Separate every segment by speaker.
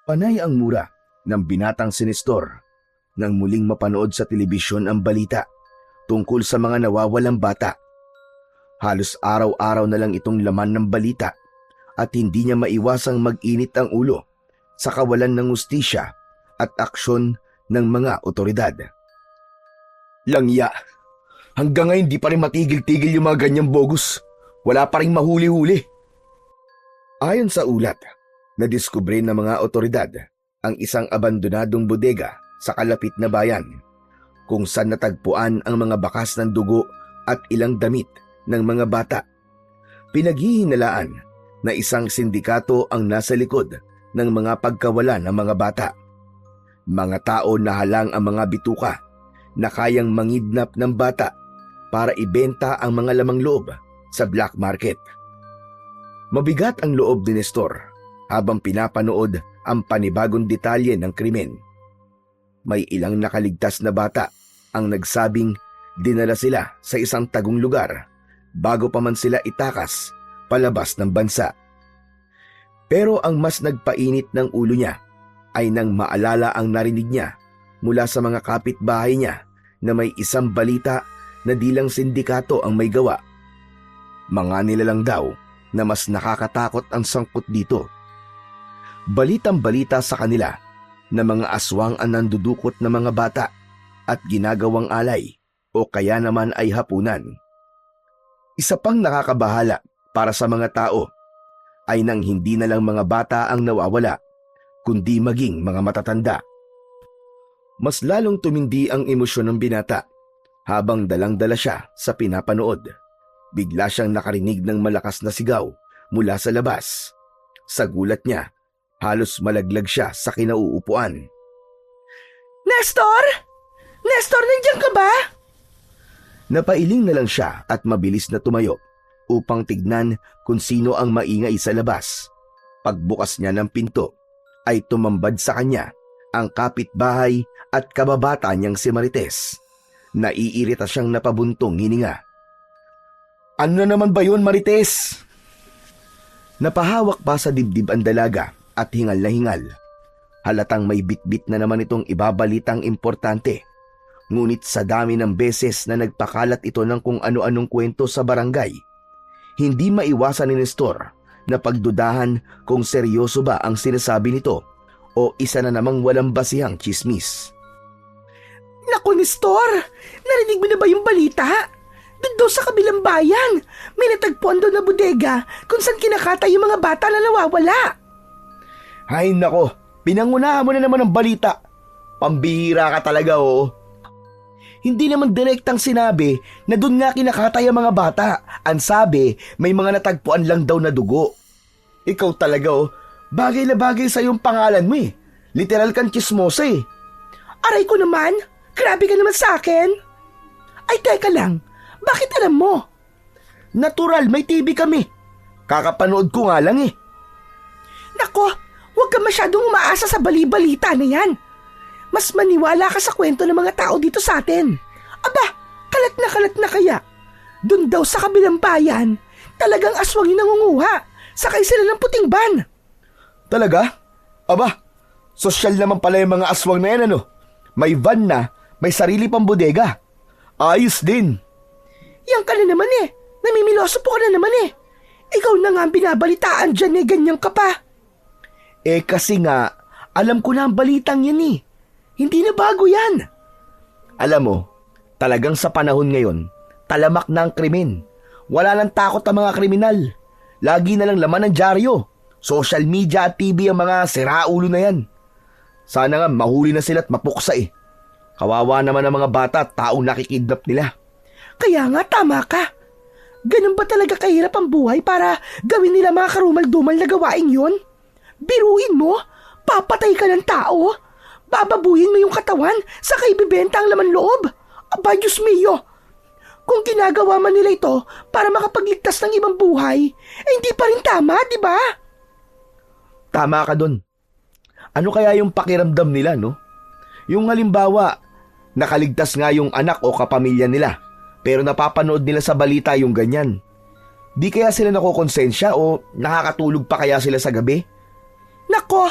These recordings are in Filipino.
Speaker 1: Panay ang mura ng binatang si Nestor nang muling mapanood sa telebisyon ang balita tungkol sa mga nawawalang bata. Halos araw-araw na lang itong laman ng balita at hindi niya maiwasang mag-init ang ulo sa kawalan ng hustisya at aksyon ng mga otoridad. Langya, hanggang ngayon di pa rin matigil-tigil yung mga ganyang bogus. Wala pa rin mahuli-huli. Ayon sa ulat, nadiskubre ng mga otoridad ang isang abandonadong bodega sa kalapit na bayan kung saan natagpuan ang mga bakas ng dugo at ilang damit ng mga bata. Pinaghihinalaan na isang sindikato ang nasa likod ng mga pagkawala ng mga bata. Mga tao na halang ang mga bituka na kayang mangidnap ng bata para ibenta ang mga lamang loob sa black market. Mabigat ang loob ni Nestor habang pinapanood ang panibagong detalye ng krimen. May ilang nakaligtas na bata ang nagsabing dinala sila sa isang tagong lugar bago pa man sila itakas palabas ng bansa. Pero ang mas nagpainit ng ulo niya ay nang maalala ang narinig niya mula sa mga kapitbahay niya na may isang balita na di lang sindikato ang may gawa. Mga nilalang daw na mas nakakatakot ang sangkot dito. Balitang-balita sa kanila na mga aswang ang nandudukot ng mga bata at ginagawang alay o kaya naman ay hapunan. Isa pang nakakabahala para sa mga tao ay nang hindi na lang mga bata ang nawawala, kundi maging mga matatanda. Mas lalong tumindi ang emosyon ng binata habang dalang-dala siya sa pinapanood. Bigla siyang nakarinig ng malakas na sigaw mula sa labas. Sa gulat niya, halos malaglag siya sa kinauupuan.
Speaker 2: Nestor! Nestor, nandiyan ka ba?
Speaker 1: Napailing na lang siya at mabilis na tumayo upang tignan kung sino ang maingay sa labas. Pagbukas niya ng pinto ay tumambad sa kanya ang kapitbahay at kababata niyang si Marites. Naiirita siyang napabuntong hininga. Ano na naman ba yun, Marites? Napahawak pa sa dibdib ang dalaga at hingal na hingal. Halatang may bitbit na naman itong ibabalitang importante. Ngunit sa dami ng beses na nagpakalat ito ng kung ano-anong kwento sa barangay, hindi maiwasan ni Nestor na pagdudahan kung seryoso ba ang sinasabi nito o isa na namang walang basihang tsismis.
Speaker 2: Naku, Nestor! Narinig mo na ba yung balita? Doon sa kabilang bayan, may natagpuan doon na bodega kung saan kinakatay yung mga bata na nawawala.
Speaker 1: Ay nako, pinangunahan mo na naman ang balita. Pambihira ka talaga, oh. Hindi naman direktang sinabi na doon nga kinakatay ang mga bata. Ang sabi, may mga natagpuan lang daw na dugo. Ikaw talaga, oh. Bagay na bagay sa iyong pangalan mo, eh. Literal kang chismosa, eh.
Speaker 2: Aray ko naman, grabe ka naman sa akin. Ay, teka lang. Bakit alam mo?
Speaker 1: Natural, may TV kami. Kakapanood ko nga lang, eh.
Speaker 2: Nako, huwag ka masyadong umaasa sa bali-balita na yan. Mas maniwala ka sa kwento ng mga tao dito sa atin. Aba, kalat na kaya. Doon daw sa kabilang bayan, talagang aswang yung nangunguha. Sakay sila ng puting van.
Speaker 1: Talaga? Aba, sosyal naman pala yung mga aswang na yan, ano? May van na, may sarili pang bodega. Ayos din.
Speaker 2: Yan ka na naman eh. Namimiloso po ka na naman eh. Ikaw na nga ang binabalitaan dyan eh, ganyan ka pa.
Speaker 1: Eh kasi nga, alam ko na ang balitang yan eh. Hindi na bago yan. Alam mo, talagang sa panahon ngayon, talamak na ang krimen. Wala nang takot ang mga kriminal. Lagi na lang laman ng dyaryo. Social media at TV ang mga siraulo na yan. Sana nga mahuli na sila at mapuksa eh. Kawawa naman ang mga bata at taong nakikidnap nila.
Speaker 2: Kaya nga, tama ka. Ganun ba talaga kahirap ang buhay para gawin nila mga karumal-dumal na gawain yun? Biruin mo, papatay ka ng tao, bababuhin mo yung katawan, saka ibibenta ang laman loob. Aba, Diyos mio! Kung ginagawa man nila ito para makapagligtas ng ibang buhay, eh hindi pa rin tama, di ba?
Speaker 1: Tama ka dun. Ano kaya yung pakiramdam nila, no? Yung halimbawa, nakaligtas nga yung anak o kapamilya nila, pero napapanood nila sa balita yung ganyan. Di kaya sila nakokonsensya o nakakatulog pa kaya sila sa gabi?
Speaker 2: Nako,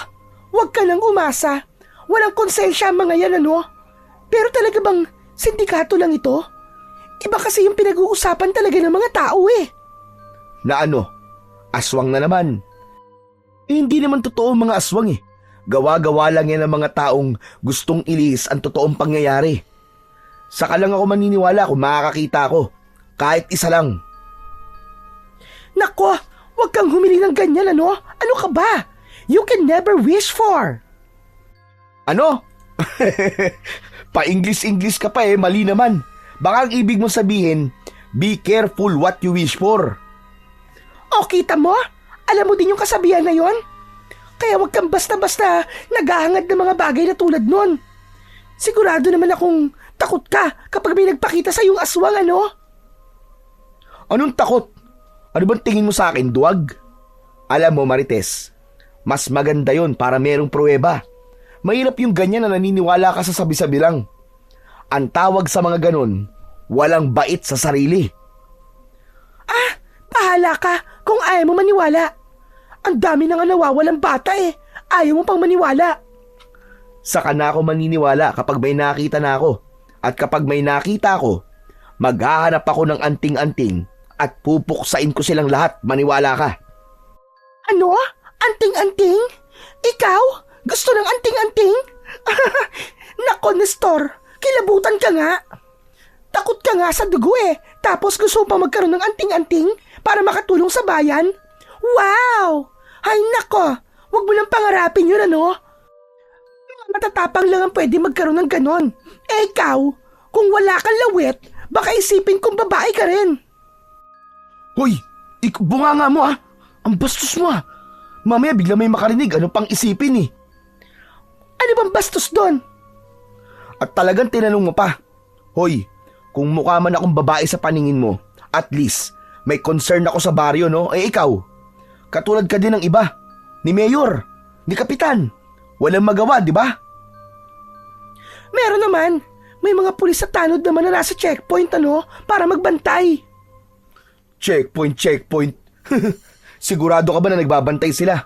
Speaker 2: Huwag ka nang umasa. Walang konsensya ang mga yan, ano? Pero talaga bang sindikato lang ito? Iba kasi yung pinag-uusapan talaga ng mga tao eh.
Speaker 1: Na ano? Aswang na naman. Hindi naman totoo ang mga aswang eh. Gawa-gawa lang yan ng mga taong gustong ilihis ang totoong pangyayari. Saka lang ako maniniwala kung makakakita ako. Kahit isa lang.
Speaker 2: Nako, huwag kang humiling ng ganyan, ano? Ano ka ba? You can never wish for.
Speaker 1: Ano? Pa-English-English ka pa eh, mali naman. Baka ang ibig mo sabihin, be careful what you wish for.
Speaker 2: O, kita mo? Alam mo din yung kasabihan na yon? Kaya huwag kang basta-basta naghahangad ng mga bagay na tulad nun. Sigurado naman akong takot ka kapag may nagpakita sa yung aswang, ano?
Speaker 1: Anong takot? Ano bang tingin mo sa akin, duwag? Alam mo, Marites, mas maganda yon para merong pruweba. Mahirap yung ganyan na naniniwala ka sa sabi-sabi lang. Ang tawag sa mga ganon, walang bait sa sarili.
Speaker 2: Ah, bahala ka kung ayaw mo maniwala. Ang dami na nga nawawalang bata eh. Ayaw mo pang maniwala.
Speaker 1: Saka na ako maniniwala kapag may nakita na ako. At kapag may nakita ako, maghahanap ako ng anting-anting at pupuksain ko silang lahat, maniwala ka.
Speaker 2: Ano? Anting-anting? Ikaw? Gusto ng anting-anting? Nako, Nestor, kilabutan ka nga. Takot ka nga sa dugo eh. Tapos gusto mo pa magkaroon ng anting-anting para makatulong sa bayan? Wow! Ay nako, wag mo lang pangarapin yun, ano? Mga matatapang lang ang pwede magkaroon ng ganon. Eh ikaw, kung wala kang lawet, baka isipin kong babae ka rin.
Speaker 1: Hoy, bunganga mo ah. Ang bastos mo ah. Mamaya bigla may makarinig, ano pang isipin eh.
Speaker 2: Ano bang bastos doon?
Speaker 1: At talagang tinanong mo pa. Hoy, kung mukha man akong babae sa paningin mo, at least may concern ako sa baryo, no? Eh ikaw, katulad ka din ng iba. Ni Mayor, ni Kapitan. Walang magawa, di ba?
Speaker 2: Meron naman. May mga pulis sa tanod naman na nasa checkpoint, ano? Para magbantay.
Speaker 1: Checkpoint. Sigurado ka ba na nagbabantay sila?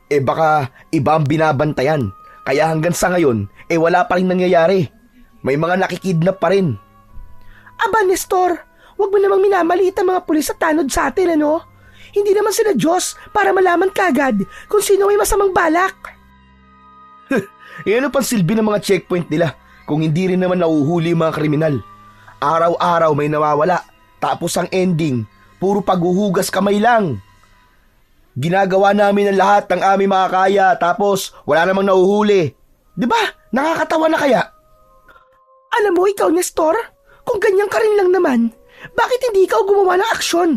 Speaker 1: Eh baka iba ang binabantayan. Kaya hanggang sa ngayon, wala pa rin nangyayari. May mga nakikidnap pa rin.
Speaker 2: Aba, Nestor, wag mo namang minamaliit ang mga pulis sa tanod sa atin, ano? Hindi naman sila Diyos para malaman kagad kung sino may masamang balak.
Speaker 1: Ano pang silbi ng mga checkpoint nila kung hindi rin naman nauhuli yung mga kriminal? Araw-araw may nawawala, tapos ang ending, puro paghuhugas kamay lang. Ginagawa namin ang lahat ng aming makakaya, tapos wala namang nauhuli. Di ba? Nakakatawa na kaya?
Speaker 2: Alam mo, ikaw, Nestor, kung ganyan ka rin lang naman, bakit hindi ikaw gumawa ng aksyon?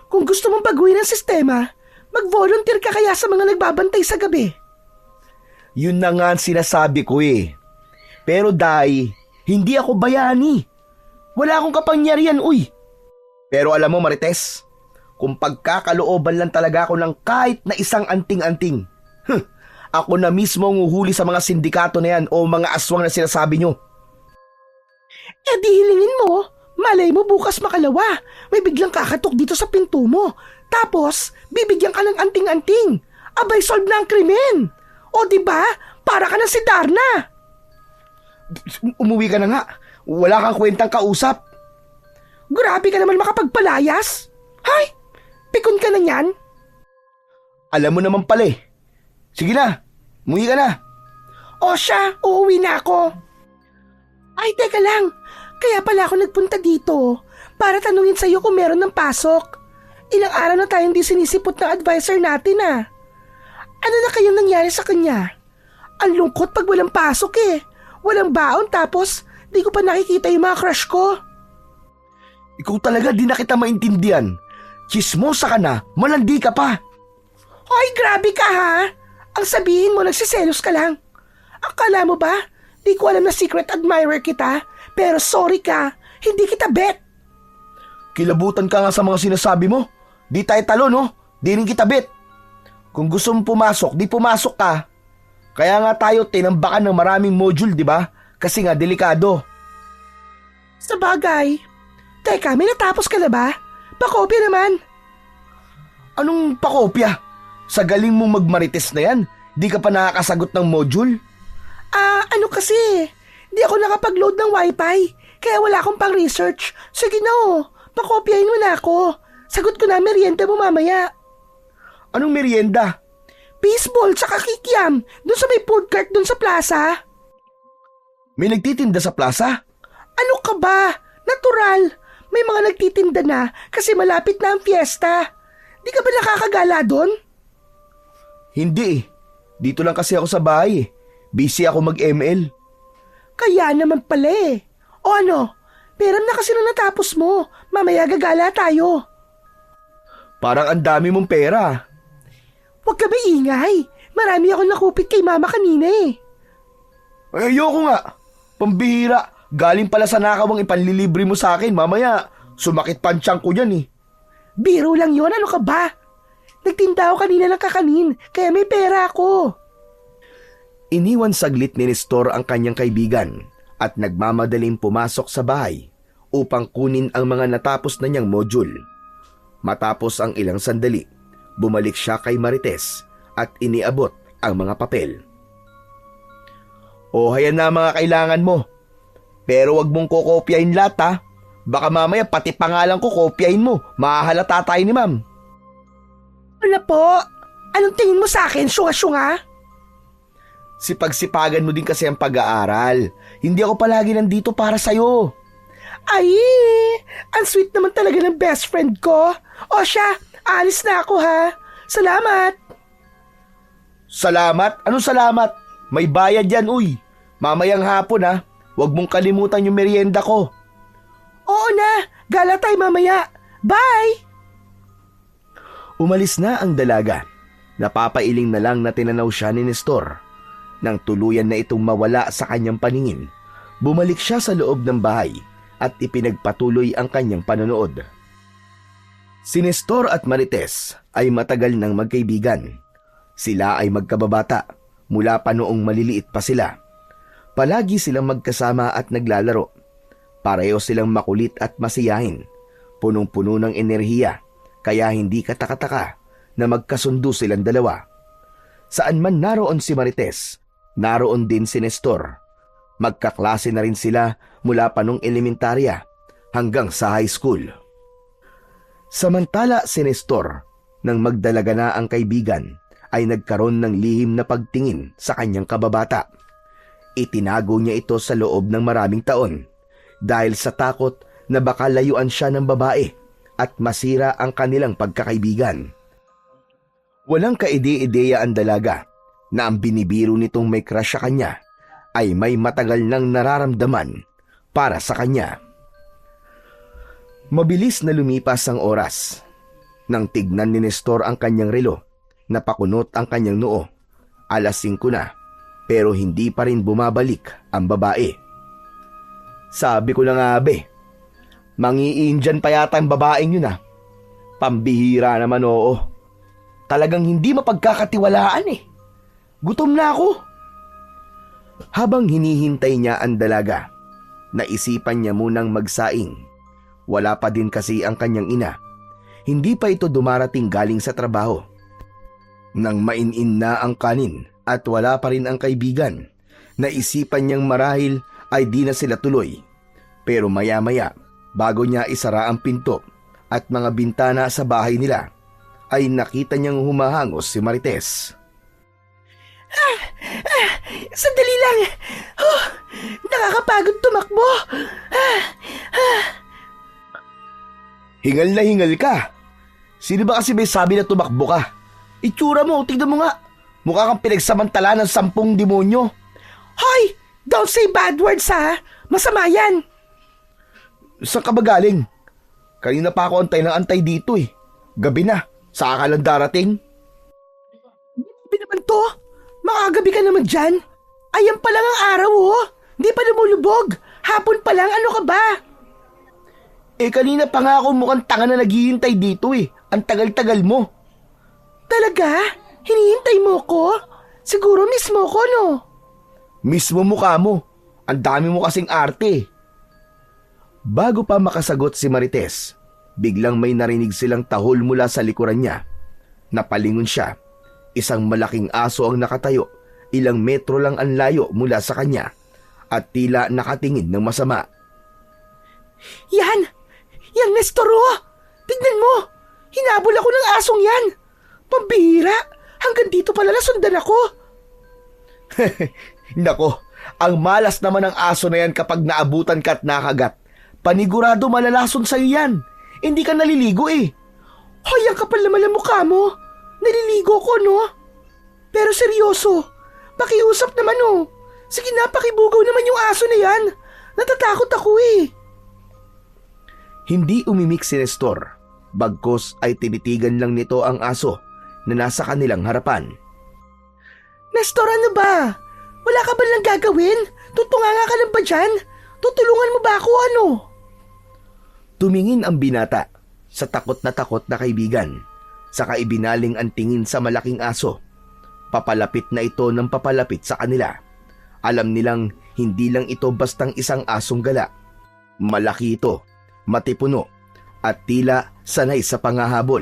Speaker 2: Kung gusto mong baguhin ang sistema, mag-volunteer ka kaya sa mga nagbabantay sa gabi.
Speaker 1: Yun na nga ang sinasabi ko eh. Pero Day, hindi ako bayani. Wala akong kapangyarihan, uy. Pero alam mo, Marites, kung pagkakalooban lang talaga ako ng kahit na isang anting-anting, ako na mismo ang uhuli sa mga sindikato na yan o mga aswang na sinasabi nyo.
Speaker 2: Eh di hilingin mo. Malay mo bukas makalawa. May biglang kakatok dito sa pinto mo. Tapos, bibigyan ka ng anting-anting. Abay, solve na ang krimen. O diba? Para ka na si Darna.
Speaker 1: Umuwi ka na nga. Wala kang kwentang kausap.
Speaker 2: Grabe ka naman makapagpalayas. Hay, pikon ka na yan.
Speaker 1: Alam mo naman pala eh. Sige na, umuwi ka na.
Speaker 2: O siya, uuwi na ako. Ay, teka lang. Kaya pala ako nagpunta dito para tanungin sa'yo kung meron ng pasok. Ilang araw na tayong di sinisipot ng advisor natin ah. Ano na kayang nangyari sa kanya? Ang lungkot pag walang pasok eh. Walang baon tapos di ko pa nakikita yung mga crush ko.
Speaker 1: Ikaw talaga di na kita maintindihan. Chismosa ka na, malandi ka pa.
Speaker 2: Hoy, grabe ka ha. Ang sabihin mo nagsiselos ka lang. Akala mo ba? Di ko alam na secret admirer kita. Pero sorry ka, hindi kita bet.
Speaker 1: Kilabutan ka nga sa mga sinasabi mo. Di tayo talo, no? Di rin kita bet. Kung gusto mong pumasok, di pumasok ka. Kaya nga tayo tinambakan ng maraming module, di ba? Kasi nga delikado.
Speaker 2: Sa bagay. Teka, may natapos ka na ba? Pakopya naman.
Speaker 1: Anong pakopya? Sa galing mong magmarites na yan, Di ka pa nakakasagot ng module?
Speaker 2: Ano kasi? Di ako nakapag-load ng wifi, kaya wala akong pang-research. Sige na pakopyahin mo na ako. Sagot ko na merienda mo mamaya.
Speaker 1: Anong merienda?
Speaker 2: Baseball tsaka kikiam, dun sa may food court dun sa plaza.
Speaker 1: May nagtitinda sa plaza?
Speaker 2: Ano ka ba? Natural. May mga nagtitinda na kasi malapit na ang fiesta. Di ka ba nakakagala dun?
Speaker 1: Hindi. Dito lang kasi ako sa bahay. Busy ako mag-ML.
Speaker 2: Kaya naman pala O ano? Peram na kasi nung natapos mo. Mamaya gagala tayo.
Speaker 1: Parang ang dami mong pera.
Speaker 2: Huwag ka ba ingay? Marami ako nakupit kay mama kanina
Speaker 1: Ay, ayoko nga. Pambihira. Galing pala sa nakawang ipanlilibre mo sa akin. Mamaya, sumakit pa ang tiyan ko yan
Speaker 2: Biro lang yon, ano ka ba? Nagtinda ako kanina ng kakanin, kaya may pera ako.
Speaker 1: Iniwan saglit ni Nestor ang kanyang kaibigan at nagmamadaling pumasok sa bahay upang kunin ang mga natapos na niyang module. Matapos ang ilang sandali, bumalik siya kay Marites at iniabot ang mga papel. O hayan na mga kailangan mo. Pero wag mong kokopyahin lahat ha. Baka mamaya pati pangalan ko kopyahin mo. Mahahalata tayo ni ma'am.
Speaker 2: Wala po. Anong tingin mo sa akin, syunga-syunga?
Speaker 1: Sipag-sipagan mo din kasi ang pag-aaral. Hindi ako palagi nandito para sa'yo.
Speaker 2: Ay, ang sweet naman talaga ng best friend ko. O siya, alis na ako ha. Salamat.
Speaker 1: Salamat? Anong salamat? May bayad yan, uy. Mamayang hapon ha. Huwag mong kalimutan yung merienda ko.
Speaker 2: Oo na, gala tayo mamaya. Bye!
Speaker 1: Umalis na ang dalaga. Napapailing na lang na tinanaw siya ni Nestor. Nang tuluyan na itong mawala sa kanyang paningin, bumalik siya sa loob ng bahay at ipinagpatuloy ang kanyang panonood. Si Nestor at Marites ay matagal nang magkaibigan. Sila ay magkababata mula pa noong maliliit pa sila. Palagi silang magkasama at naglalaro. Pareho silang makulit at masiyahin. Punong-puno ng enerhiya, kaya hindi kataka-taka na magkasundo silang dalawa. Saan man naroon si Marites, naroon din si Nestor. Magkaklase na rin sila mula pa nung elementarya hanggang sa high school. Samantala si Nestor, nang magdalaga na ang kaibigan, ay nagkaroon ng lihim na pagtingin sa kanyang kababata. Itinago niya ito sa loob ng maraming taon dahil sa takot na baka layuan siya ng babae at masira ang kanilang pagkakaibigan. Walang kaide-ideya ang dalaga na ang binibiro nitong may crush sa kanya ay may matagal nang nararamdaman para sa kanya. Mabilis na lumipas ang oras. Nang tignan ni Nestor ang kanyang relo, napakunot ang kanyang noo. 5:00 na, pero hindi pa rin bumabalik ang babae. Sabi ko na nga mangi-Indian pa yata ang babaeng yun Pambihira naman oo. Talagang hindi mapagkakatiwalaan Gutom na ako. Habang hinihintay niya ang dalaga, naisipan niya munang magsaing. Wala pa din kasi ang kanyang ina. Hindi pa ito dumarating galing sa trabaho. Nang mainin na ang kanin at wala pa rin ang kaibigan, naisipan niyang marahil ay di na sila tuloy. Pero maya-maya, bago niya isara ang pinto at mga bintana sa bahay nila, ay nakita niyang humahangos si Marites.
Speaker 2: Sandali lang. Nakakapagod tumakbo.
Speaker 1: Hingal na hingal ka. Sino ba kasi may sabi na tumakbo ka? Itsura mo, tignan mo nga. Mukha kang pinagsamantala ng 10 demonyo.
Speaker 2: Hoy! Don't say bad words Masama yan.
Speaker 1: Saan ka ba galing? Kanina pa ako antay ng antay dito Gabi na. Saan ka lang darating?
Speaker 2: Gabi naman to. Makagabi ka naman dyan. Ayan pa lang ang araw Di pa lumulubog. Hapon pa lang, ano ka ba?
Speaker 1: Kanina pa nga ako mukhang tanga na naghihintay dito Ang tagal-tagal mo.
Speaker 2: Talaga? Hinihintay mo ko? Siguro miss mo ko, no?
Speaker 1: Mismo mukha mo. Ang dami mo kasing arte. Bago pa makasagot si Marites, biglang may narinig silang tahol mula sa likuran niya. Napalingon siya. Isang malaking aso ang nakatayo, ilang metro lang ang layo mula sa kanya at tila nakatingin ng masama.
Speaker 2: Yan! Yan, Nestor, oh! Tignan mo! Hinabol ako ng asong yan! Pambihira! Hanggang dito pala nasundan ako!
Speaker 1: Nako, ang malas naman ng aso na yan kapag naabutan ka at nakagat. Panigurado malalason sa'yo yan. Hindi ka naliligo eh.
Speaker 2: Hoy, ang kapal naman ang mukha mo! Naliligo ko, no? Pero seryoso, pakiusap naman, oh. Sige na, pakibugaw naman yung aso na yan. Natatakot ako eh.
Speaker 1: Hindi umimik si Nestor. Bagkos ay tinitigan lang nito ang aso na nasa kanilang harapan.
Speaker 2: Nestor, ano ba? Wala ka ba lang gagawin? Tutunganga ka lang ba dyan? Tutulungan mo ba ako, ano?
Speaker 1: Tumingin ang binata sa takot na kaibigan. Saka ibinaling ang tingin sa malaking aso. Papalapit na ito ng papalapit sa kanila. Alam nilang hindi lang ito bastang isang asong gala. Malaki ito, matipuno, at tila sanay sa pangahabol.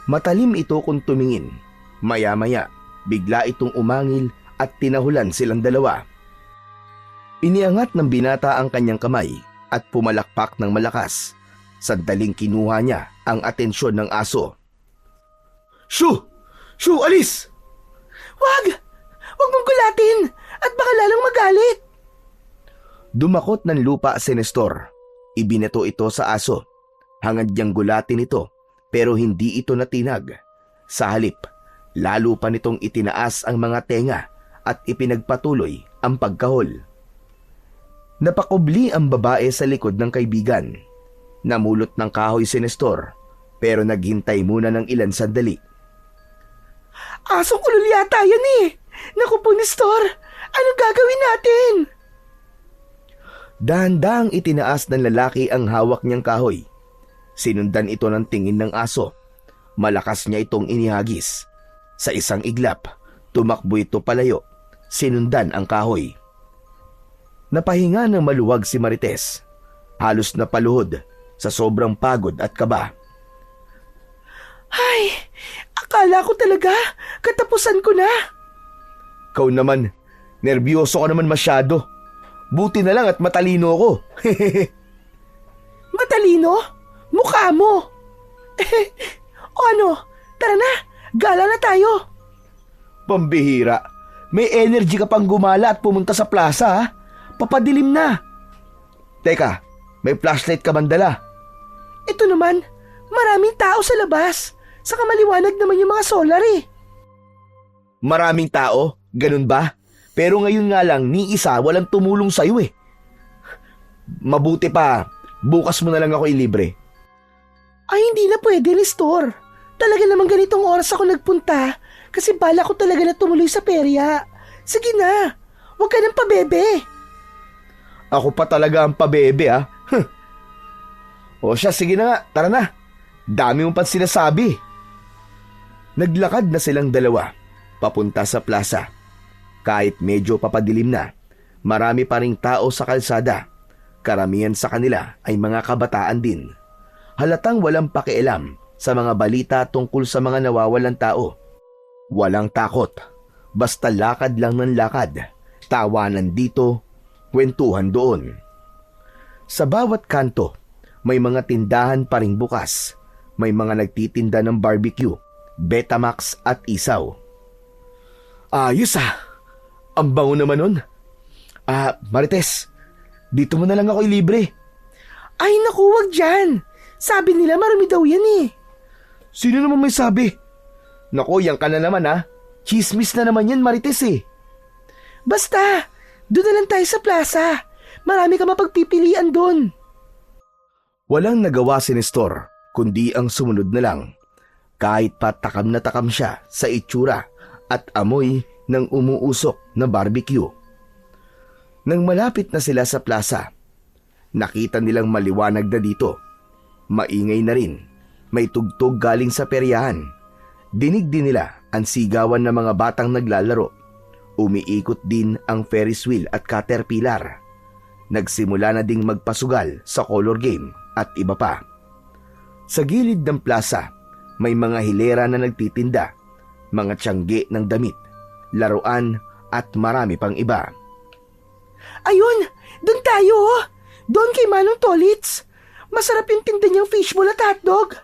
Speaker 1: Matalim ito kung tumingin. Maya-maya, bigla itong umangil at tinahulan silang dalawa. Iniangat ng binata ang kanyang kamay at pumalakpak ng malakas. Sandaling kinuha niya ang atensyon ng aso. Shoo! Shoo, alis!
Speaker 2: Wag! Wag mong gulatin! At baka lalong magalit!
Speaker 1: Dumakot ng lupa si Nestor. Ibinato ito sa aso. Hangad niyang gulatin ito, pero hindi ito natinag. Sa halip, lalo pa nitong itinaas ang mga tenga at ipinagpatuloy ang pagkahol. Napakubli ang babae sa likod ng kaibigan. Namulot ng kahoy si Nestor, pero naghintay muna ng ilan sandali.
Speaker 2: Asong ulol yata yan eh! Naku po, Nestor! Anong gagawin natin?
Speaker 1: Dahan-dahang itinaas ng lalaki ang hawak niyang kahoy. Sinundan ito ng tingin ng aso. Malakas niya itong inihagis. Sa isang iglap, tumakbo ito palayo. Sinundan ang kahoy. Napahinga ng maluwag si Marites. Halos napaluhod sa sobrang pagod at kaba.
Speaker 2: Ay, akala ko talaga katapusan ko na.
Speaker 1: Kau naman, nerbiyoso ka naman masyado. Buti na lang at matalino ko.
Speaker 2: Matalino? Mukha mo. O ano, tara na, gala na tayo.
Speaker 1: Pambihira, may energy ka pang gumala at pumunta sa plaza ha? Papadilim na. Teka, may flashlight ka man dala?
Speaker 2: Ito naman, maraming tao sa labas. Saka maliwanag naman yung mga solar eh.
Speaker 1: Maraming tao? Ganun ba? Pero ngayon nga lang, ni isa walang tumulong sa'yo eh. Mabuti pa, bukas mo na lang ako ilibre.
Speaker 2: Ay, hindi na pwede, Nestor. Talaga namang ganitong oras ako nagpunta kasi bala ko talaga na tumuloy sa perya. Sige na, huwag ka nang pabebe.
Speaker 1: Ako pa talaga ang pabebe ah. O siya, sige na nga, tara na. Dami mong pang sinasabi. Naglakad na silang dalawa, papunta sa plaza. Kahit medyo papadilim na, marami pa ring tao sa kalsada. Karamihan sa kanila ay mga kabataan din. Halatang walang pakialam sa mga balita tungkol sa mga nawawalang tao. Walang takot, basta lakad lang ng lakad, tawanan dito, kwentuhan doon. Sa bawat kanto, may mga tindahan pa ring bukas. May mga nagtitinda ng barbecue, Betamax at isaw. Ayos ah! Ang bango naman nun. Marites, dito mo na lang ako ilibre.
Speaker 2: Ay naku, wag dyan. Sabi nila marami daw yan eh.
Speaker 1: Sino naman may sabi? Naku, yan ka na naman ah. Chismis na naman yan, Marites eh.
Speaker 2: Basta, doon na lang tayo sa plaza. Marami ka mapagpipilian doon.
Speaker 1: Walang nagawa si Nestor, kundi ang sumunod na lang. Kahit pa takam na takam siya sa itsura at amoy ng umuusok na barbecue. Nang malapit na sila sa plaza, nakita nilang maliwanag na dito. Maingay na rin. May tugtog galing sa peryahan. Dinig din nila ang sigawan ng mga batang naglalaro. Umiikot din ang Ferris wheel at caterpillar. Nagsimula na ding magpasugal sa color game at iba pa. Sa gilid ng plaza, may mga hilera na nagtitinda. mga tiyangge ng damit, laruan at marami pang iba.
Speaker 2: Ayun! Doon tayo! Doon kay Manong Tolits! Masarap yung tinda niyang fishball at hotdog!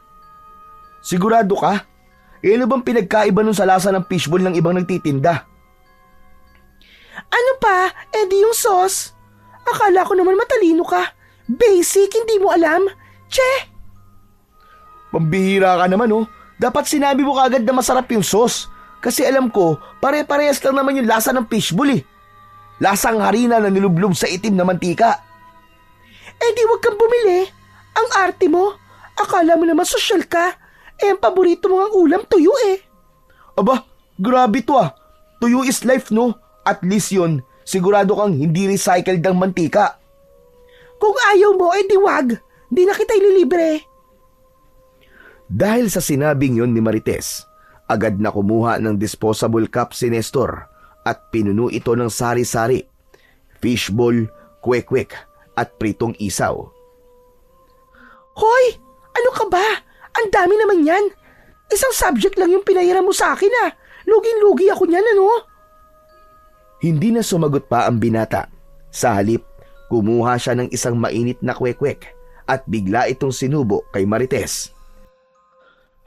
Speaker 1: Sigurado ka? Ano bang pinagkaiba nun sa lasa ng fishball ng ibang nagtitinda?
Speaker 2: Ano pa? Di yung sauce. Akala ko naman matalino ka. Basic, hindi mo alam. Che!
Speaker 1: Pambihira ka naman oh. Dapat sinabi mo kagad na masarap yung sauce. Kasi alam ko, pare-parehas lang naman yung lasa ng fishball eh. Lasang harina na nilublob sa itim na mantika.
Speaker 2: Di wag kang bumili. Ang arte mo. Akala mo naman sosyal ka. Ang paborito mo ang ulam, tuyo eh.
Speaker 1: Aba, grabe to ah. Tuyo is life no. At least yun, sigurado kang hindi recycled ang mantika.
Speaker 2: Kung ayaw mo, di wag. Di na kita ililibre.
Speaker 1: Dahil sa sinabing yun ni Marites, agad na kumuha ng disposable cup si Nestor at pinuno ito ng sari-sari, fishball, kwek-kwek at pritong isaw.
Speaker 2: Hoy! Ano ka ba? Ang dami naman yan. Isang subject lang yung pinahiram mo sa akin ah. Luging-lugi ako niyan ano?
Speaker 1: Hindi na sumagot pa ang binata. Sa halip, kumuha siya ng isang mainit na kwek-kwek at bigla itong sinubo kay Marites.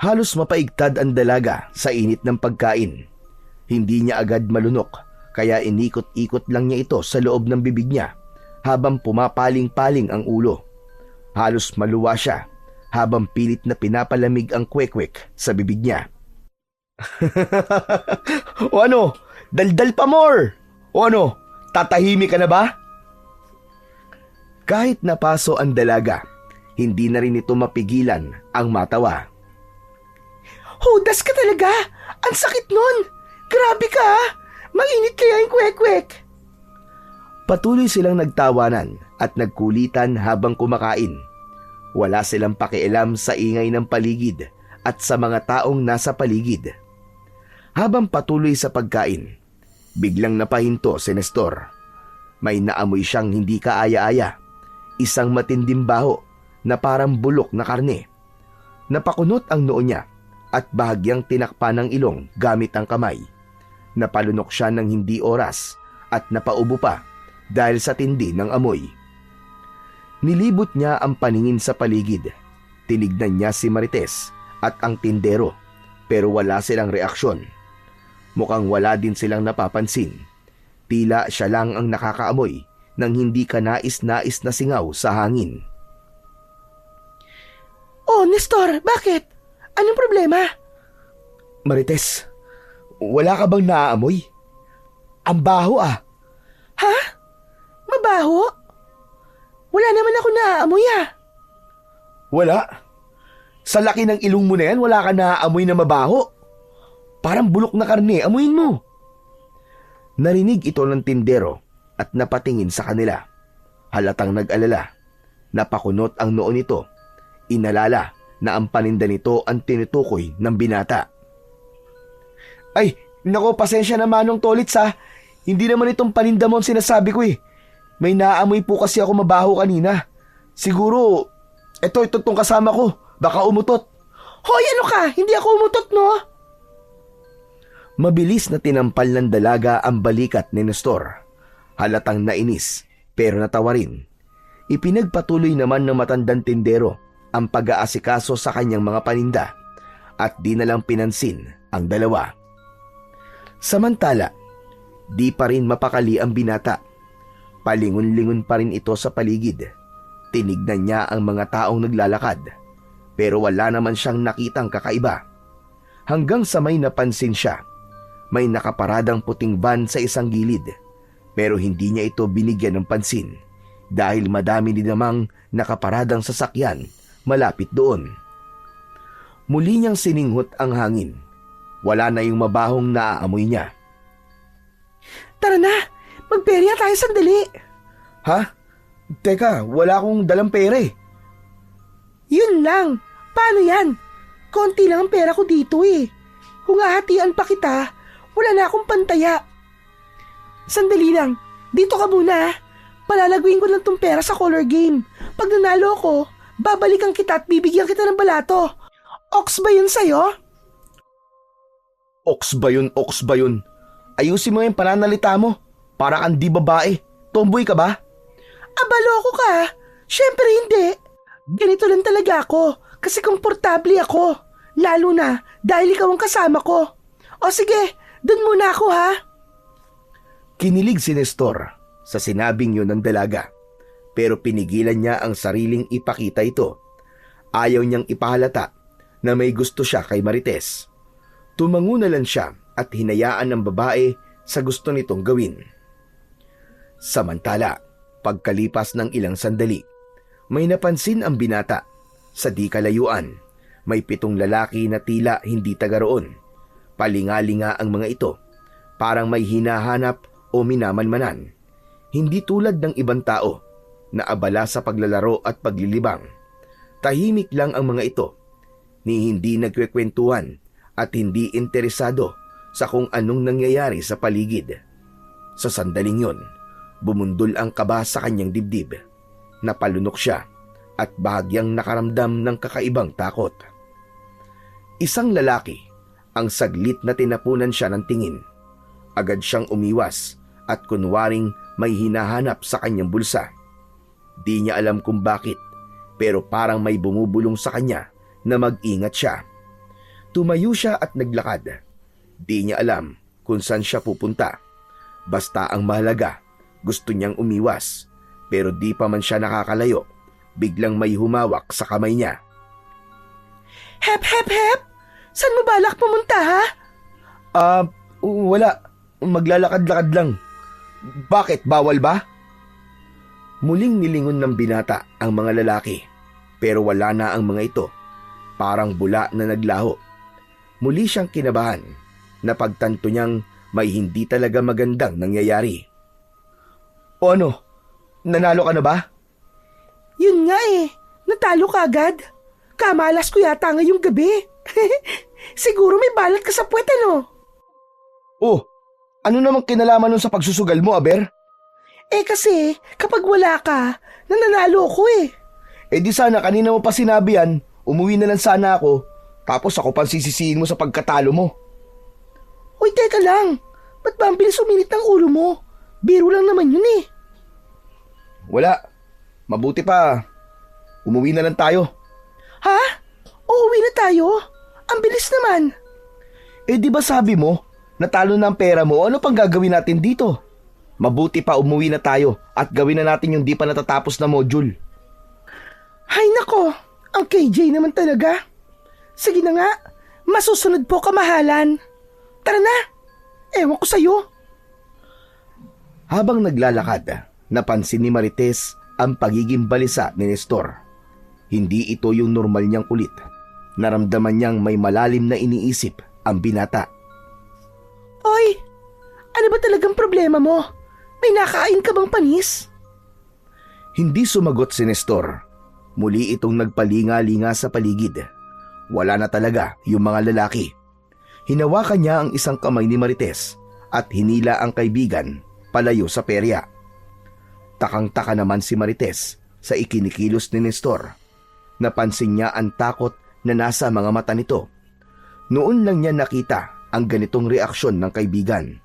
Speaker 1: Halos mapaigtad ang dalaga sa init ng pagkain. Hindi niya agad malunok kaya inikot-ikot lang niya ito sa loob ng bibig niya habang pumapaling-paling ang ulo. Halos maluwa siya habang pilit na pinapalamig ang kwek-kwek sa bibig niya. O ano? Daldal pa more! O ano? Tatahimik ka na ba? Kahit napaso ang dalaga, hindi na rin ito mapigilan ang matawa.
Speaker 2: Hudas ka talaga! Ang sakit nun! Grabe ka! Mainit kaya yung kwek-kwek!
Speaker 1: Patuloy silang nagtawanan at nagkulitan habang kumakain. Wala silang pakialam sa ingay ng paligid at sa mga taong nasa paligid. Habang patuloy sa pagkain, biglang napahinto si Nestor. May naamoy siyang hindi kaaya-aya. Isang matinding baho na parang bulok na karne. Napakunot ang noo niya at bahagyang tinakpan ng ilong gamit ang kamay. Napalunok siya ng hindi oras at napaubo pa dahil sa tindi ng amoy. Nilibot niya ang paningin sa paligid. Tinignan niya si Marites at ang tindero pero wala silang reaksyon. Mukhang wala din silang napapansin. Tila siya lang ang nakakaamoy ng hindi kanais-nais na singaw sa hangin.
Speaker 2: Oh, Nestor, bakit? Anong problema?
Speaker 1: Marites, wala ka bang naaamoy? Ang baho ah.
Speaker 2: Ha? Mabaho? Wala naman ako naaamoy ah.
Speaker 1: Wala? Sa laki ng ilong mo na yan, wala ka naaamoy na mabaho? Parang bulok na karne, amuin mo. Narinig ito ng tindero at napatingin sa kanila. Halatang nag-alala. Napakunot ang noo nito. Inalala na ang paninda nito ang tinutukoy ng binata. Ay, nako, pasensya na Manong Tolits ha. Hindi naman itong paninda mo ang sinasabi ko eh. May naamoy po kasi ako mabaho kanina. Siguro, ito tong kasama ko. Baka umutot.
Speaker 2: Hoy, ano ka? Hindi ako umutot, no?
Speaker 1: Mabilis na tinampal ng dalaga ang balikat ni Nestor. Halatang nainis, pero natawa rin. Ipinagpatuloy naman ng matandang tindero ang pag-aasikaso sa kanyang mga paninda at di na lang pinansin ang dalawa. Samantala, di pa rin mapakali ang binata. Palingon-lingon pa rin ito sa paligid. Tinignan niya ang mga taong naglalakad, pero wala naman siyang nakitang kakaiba. Hanggang sa may napansin siya, may nakaparadang puting van sa isang gilid, pero hindi niya ito binigyan ng pansin dahil madami din namang nakaparadang sasakyan malapit doon. Muli niyang sininghot ang hangin. Wala na yung mabahong naaamoy niya.
Speaker 2: Tara na! Magperya tayo sandali!
Speaker 1: Ha? Teka, wala akong dalang pera eh.
Speaker 2: Yun lang! Paano yan? Konti lang ang pera ko dito eh. Kung hahatian pa kita, wala na akong pantaya. Sandali lang, dito ka muna. Palalaguin ko lang tong pera sa color game. Pag nanalo ko, babalikan kita at bibigyan kita ng balato. Ox ba yun sa'yo?
Speaker 1: Ox ba yun, ox ba yun? Ayusin mo yung pananalita mo. Para kang di babae. Tomboy ka ba?
Speaker 2: Abalo ako ka. Siyempre hindi. Ganito lang talaga ako kasi komportable ako. Lalo na dahil ikaw ang kasama ko. O sige, dun muna ako ha.
Speaker 1: Kinilig si Nestor sa sinabing yun ng dalaga. Pero pinigilan niya ang sariling ipakita ito. Ayaw niyang ipahalata na may gusto siya kay Marites. Tumango na lang siya at hinayaan ng babae sa gusto nitong gawin. Samantala, pagkalipas ng ilang sandali, may napansin ang binata. Sa di kalayuan, may 7 lalaki na tila hindi taga roon. Palingalinga ang mga ito, parang may hinahanap o minamanmanan. Hindi tulad ng ibang tao na abala sa paglalaro at paglilibang. Tahimik lang ang mga ito, ni hindi nagkwekwentuhan at hindi interesado sa kung anong nangyayari sa paligid. Sa sandaling yon, bumundol ang kaba sa kanyang dibdib. Napalunok siya at bahagyang nakaramdam ng kakaibang takot. Isang lalaki ang saglit na tinapunan siya ng tingin. Agad siyang umiwas at kunwaring may hinahanap sa kanyang bulsa. Di niya alam kung bakit, pero parang may bumubulong sa kanya na mag-ingat siya. Tumayo siya at naglakad. Di niya alam kung saan siya pupunta. Basta ang mahalaga, gusto niyang umiwas. Pero di pa man siya nakakalayo, biglang may humawak sa kamay niya.
Speaker 2: Hep, hep, hep! Saan mo balak pumunta ha?
Speaker 1: Wala. Maglalakad-lakad lang. Bakit? Bawal ba? Muling nilingon ng binata ang mga lalaki. Pero wala na ang mga ito. Parang bula na naglaho. Muli siyang kinabahan na pagtanto niyang may hindi talaga magandang nangyayari. O ano? Nanalo ka na ba?
Speaker 2: Yun nga eh. Natalo ka agad. Kamalas ko yata ngayong gabi. Siguro may balat ka sa puwet ano?
Speaker 1: Oh, ano namang kinalaman nun sa pagsusugal mo, Aber?
Speaker 2: Eh kasi kapag wala ka, nananalo ako eh.
Speaker 1: Eh di sana kanina mo pa sinabi yan, umuwi na lang sana ako, tapos ako pang sisisihin mo sa pagkatalo mo.
Speaker 2: Uy, teka lang. Ba't ba ang bilis uminit ng ulo mo? Biro lang naman yun eh.
Speaker 1: Wala. Mabuti pa. Umuwi na lang tayo.
Speaker 2: Ha? Uuwi na tayo? Ang bilis naman.
Speaker 1: Eh di ba sabi mo, natalo na ang pera mo, ano pang gagawin natin dito? Mabuti pa umuwi na tayo at gawin na natin yung di pa natatapos na module.
Speaker 2: Hay nako, ang KJ naman talaga. Sige na nga, masusunod po kamahalan. Tara na, ewan ko sa'yo.
Speaker 1: Habang naglalakad, napansin ni Marites ang pagiging balisa ni Nestor. Hindi ito yung normal niyang kulit. Naramdaman niyang may malalim na iniisip ang binata.
Speaker 2: Oy, ano ba talagang problema mo? May nakain ka bang panis?
Speaker 1: Hindi sumagot si Nestor. Muli itong nagpalinga-linga sa paligid. Wala na talaga yung mga lalaki. Hinawakan niya ang isang kamay ni Marites at hinila ang kaibigan palayo sa perya. Takang-taka naman si Marites sa ikinikilos ni Nestor. Napansin niya ang takot na nasa mga mata nito. Noon lang niya nakita ang ganitong reaksyon ng kaibigan.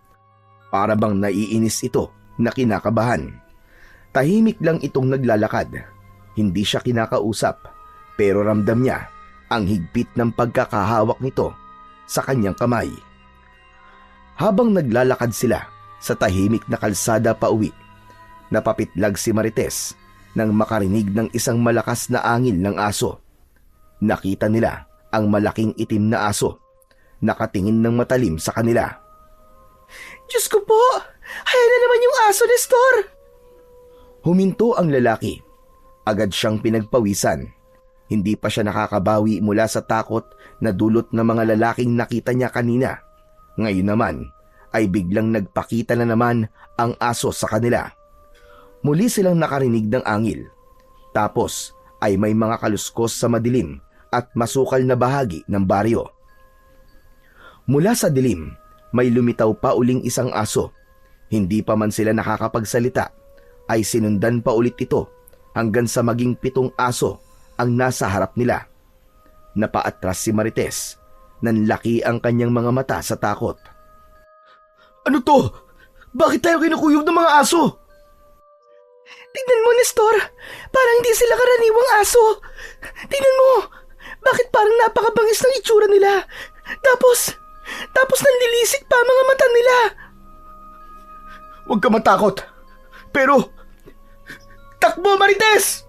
Speaker 1: Para bang naiinis ito na kinakabahan. Tahimik lang itong naglalakad. Hindi siya kinakausap, pero ramdam niya ang higpit ng pagkakahawak nito sa kanyang kamay. Habang naglalakad sila sa tahimik na kalsada pauwi, napapitlag si Marites nang makarinig ng isang malakas na angil ng aso. Nakita nila ang malaking itim na aso, nakatingin ng matalim sa kanila.
Speaker 2: Diyos ko po, ayan na naman yung aso, Nestor.
Speaker 1: Huminto ang lalaki. Agad siyang pinagpawisan. Hindi pa siya nakakabawi mula sa takot na dulot ng mga lalaking nakita niya kanina. Ngayon naman ay biglang nagpakita na naman ang aso sa kanila. Muli silang nakarinig ng angil. Tapos ay may mga kaluskos sa madilim at masukal na bahagi ng baryo. Mula sa dilim, may lumitaw pa uling isang aso. Hindi pa man sila nakakapagsalita, ay sinundan pa ulit ito hanggang sa maging 7 aso ang nasa harap nila. Napaatras si Marites Nanlaki ang kanyang mga mata sa takot.
Speaker 2: Ano to? Bakit tayo kinukuyog ng mga aso? Tignan mo, Nestor. Parang hindi sila karaniwang aso. Tignan mo. Bakit parang napakabangis ng itsura nila? Tapos nanlilisik pa ang mga mata nila. Huwag ka matakot. Pero, takbo, Marites!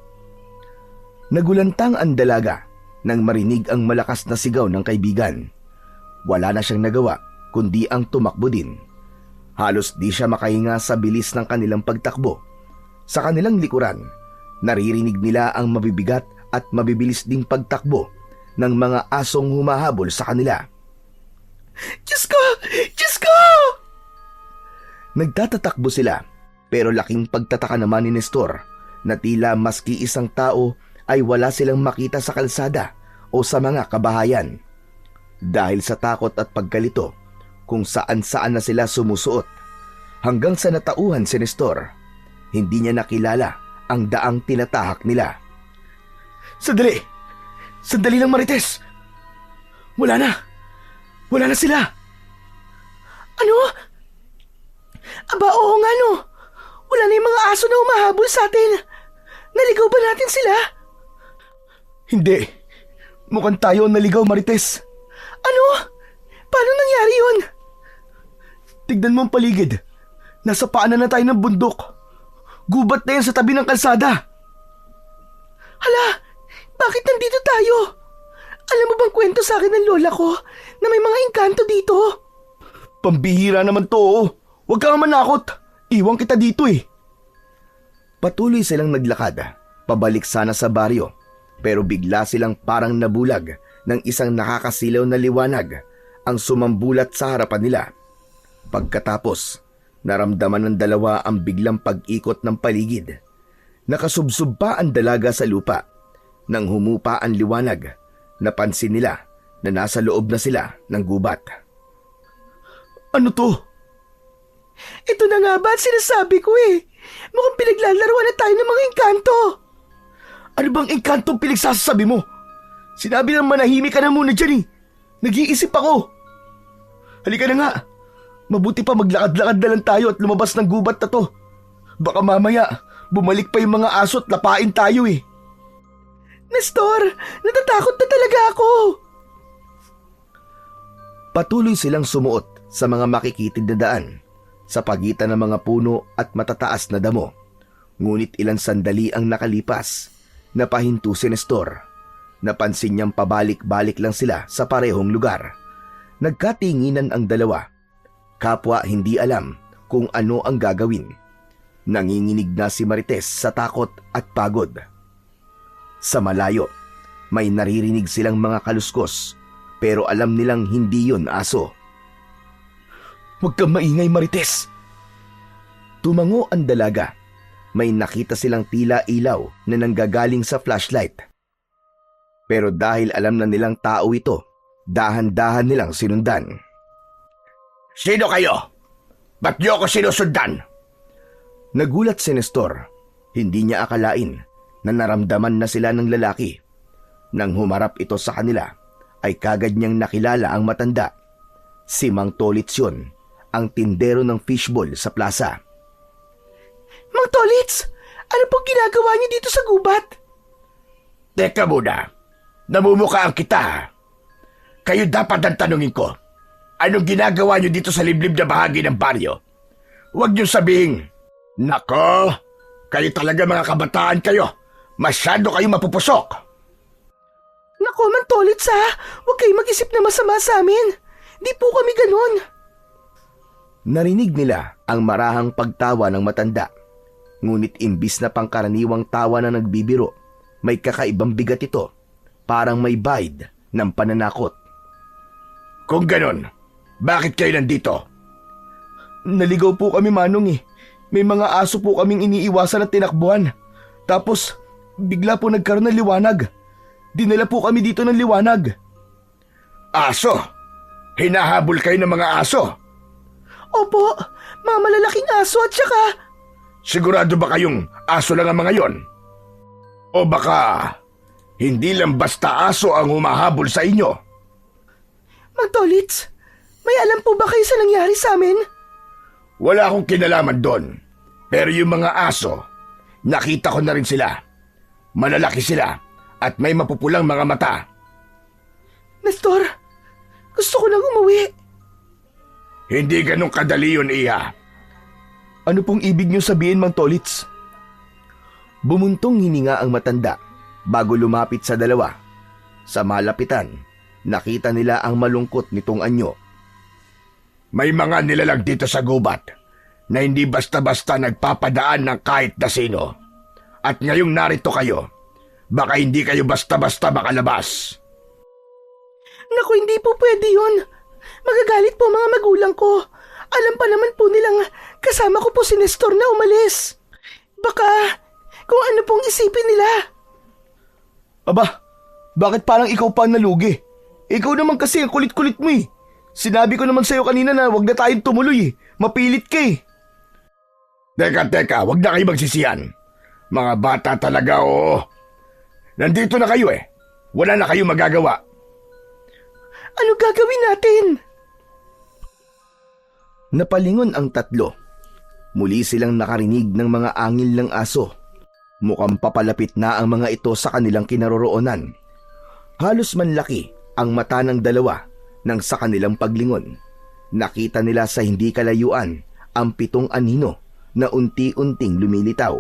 Speaker 1: Nagulantang ang dalaga nang marinig ang malakas na sigaw ng kaibigan. Wala na siyang nagawa kundi ang tumakbo din. Halos di siya makahinga sa bilis ng kanilang pagtakbo. Sa kanilang likuran, naririnig nila ang mabibigat at mabibilis ding pagtakbo ng mga asong humahabol sa kanila.
Speaker 2: Diyos ko! Diyos ko!
Speaker 1: Nagtatatakbo sila, pero laking pagtataka naman ni Nestor na tila maski isang tao ay wala silang makita sa kalsada o sa mga kabahayan. Dahil sa takot at pagkalito, kung saan-saan na sila sumusuot. Hanggang sa natauhan si Nestor, hindi niya nakilala ang daang tinatahak nila.
Speaker 2: Sandali! Sandali lang, Marites! Wala na sila! Ano? Aba, oo nga no! Wala na yung mga aso na humahabol sa atin! Naligaw ba natin sila? Hindi. Mukhang tayo ang naligaw, Marites. Ano? Paano nangyari yun? Tignan mo ang paligid. Nasa paanan na tayo ng bundok. Gubat na yan sa tabi ng kalsada. Hala, bakit nandito tayo? Alam mo bang kwento sa akin ng lola ko na may mga engkanto dito? Pambihira naman to. Huwag kang manakot. Iwan kita dito eh.
Speaker 1: Patuloy silang naglakad, pabalik sana sa baryo. Pero bigla silang parang nabulag ng isang nakakasilaw na liwanag ang sumambulat sa harapan nila. Pagkatapos, naramdaman ng dalawa ang biglang pag-ikot ng paligid. Nakasubsob pa ang dalaga sa lupa. Nang humupa ang liwanag, napansin nila na nasa loob na sila ng gubat.
Speaker 2: Ano to? Ito na nga ba at sinasabi ko eh. Mukhang pinaglalaruan na tayo ng mga engkanto. Ano bang engkantong pinagsasabi mo? Sinabi ng manahimik ka na muna dyan eh. Nag-iisip ako. Halika na nga. Mabuti pa maglakad-lakad na lang tayo at lumabas ng gubat na to. Baka mamaya, bumalik pa yung mga aso at lapain tayo eh. Nestor, natatakot na talaga ako.
Speaker 1: Patuloy silang sumuot sa mga makikitid na daan sa pagitan ng mga puno at matataas na damo. Ngunit ilang sandali ang nakalipas. Napahinto si Nestor. Napansin niyang pabalik-balik lang sila sa parehong lugar. Nagkatinginan ang dalawa. Kapwa hindi alam kung ano ang gagawin. Nanginginig na si Marites sa takot at pagod. Sa malayo, may naririnig silang mga kaluskos, pero alam nilang hindi yun aso.
Speaker 2: Huwag kang maingay, Marites.
Speaker 1: Tumango ang dalaga. May nakita silang tila ilaw na nanggagaling sa flashlight. Pero dahil alam na nilang tao ito, dahan-dahan nilang sinundan.
Speaker 2: Sino kayo? Ba't niyo ako sinusundan?
Speaker 1: Nagulat si Nestor. Hindi niya akalain na naramdaman na sila ng lalaki. Nang humarap ito sa kanila, ay kagad niyang nakilala ang matanda. Si Mang Tolits yun, ang tindero ng fishball sa plaza.
Speaker 2: Mang Tolits, ano pong ginagawa niyo dito sa gubat? Teka muna, namumukhaan kita. Kayo dapat ang tanungin ko. Anong ginagawa niyo dito sa liblib na bahagi ng baryo? Huwag niyo sabihin, nako, kayo talaga mga kabataan kayo. Masyado kayo mapupusok. Nako, Mang Tolits ha, huwag kayo mag-isip na masama sa amin. Di po kami ganon.
Speaker 1: Narinig nila ang marahang pagtawa ng matanda. Ngunit imbis na pangkaraniwang tawa na nagbibiro, may kakaibang bigat ito, parang may bide ng pananakot.
Speaker 2: Kung ganon, bakit kayo nandito? Naligaw po kami, Manong eh. May mga aso po kaming iniiwasan at tinakbuhan. Tapos, bigla po nagkaroon ng liwanag. Dinala po kami dito ng liwanag. Aso? Hinahabol kayo ng mga aso? Opo, mga malalaking aso at saka... Sigurado ba kayong aso lang ang mga yon? O baka hindi lang basta aso ang humahabol sa inyo? Mang Tolits, may alam po ba kayo sa nangyari sa amin?
Speaker 1: Wala akong kinalaman doon. Pero yung mga aso, nakita ko na rin sila. Malalaki sila at may mapupulang mga mata.
Speaker 2: Nestor, gusto ko nang umuwi.
Speaker 1: Hindi ganun kadali yun, Iha.
Speaker 3: Ano pong ibig niyo sabihin, Mang Tolits?
Speaker 1: Bumuntong hininga ang matanda bago lumapit sa dalawa. Sa malapitan, nakita nila ang malungkot nitong anyo. May mga nilalang dito sa gubat na hindi basta-basta nagpapadaan ng kahit na sino. At ngayong narito kayo, baka hindi kayo basta-basta makalabas.
Speaker 2: Naku, hindi po pwede yun. Magagalit po mga magulang ko. Alam pa naman po nilang kasama ko po si Nestor na umalis. Baka kung ano pong isipin nila.
Speaker 3: Aba, bakit parang ikaw pa ang nalugi? Ikaw naman kasi ang kulit-kulit mo eh. Sinabi ko naman sa'yo kanina na wag na tayong tumuloy eh. Mapilit ka eh.
Speaker 1: Teka, wag na kayo magsisiyan. Mga bata talaga, oo. Nandito na kayo eh. Wala na kayo magagawa.
Speaker 2: Ano gagawin natin?
Speaker 1: Napalingon ang tatlo. Muli silang nakarinig ng mga angil ng aso. Mukhang papalapit na ang mga ito sa kanilang kinaroroonan. Halos manlaki ang mata ng dalawa nang sa kanilang paglingon. Nakita nila sa hindi kalayuan ang 7 anino na unti-unting lumilitaw.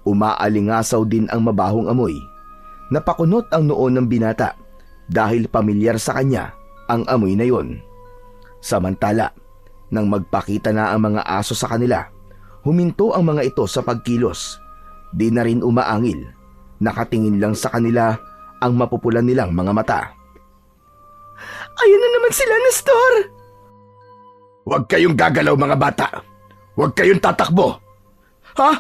Speaker 1: Umaalingasaw din ang mabahong amoy. Napakunot ang noo ng binata dahil pamilyar sa kanya ang amoy na yon. Samantala, nang magpakita na ang mga aso sa kanila, huminto ang mga ito sa pagkilos. Di na rin umaangil. Nakatingin lang sa kanila ang mapupulan nilang mga mata.
Speaker 2: Ayun na naman sila, Nestor!
Speaker 1: Huwag kayong gagalaw mga bata. Huwag kayong tatakbo.
Speaker 3: Ha?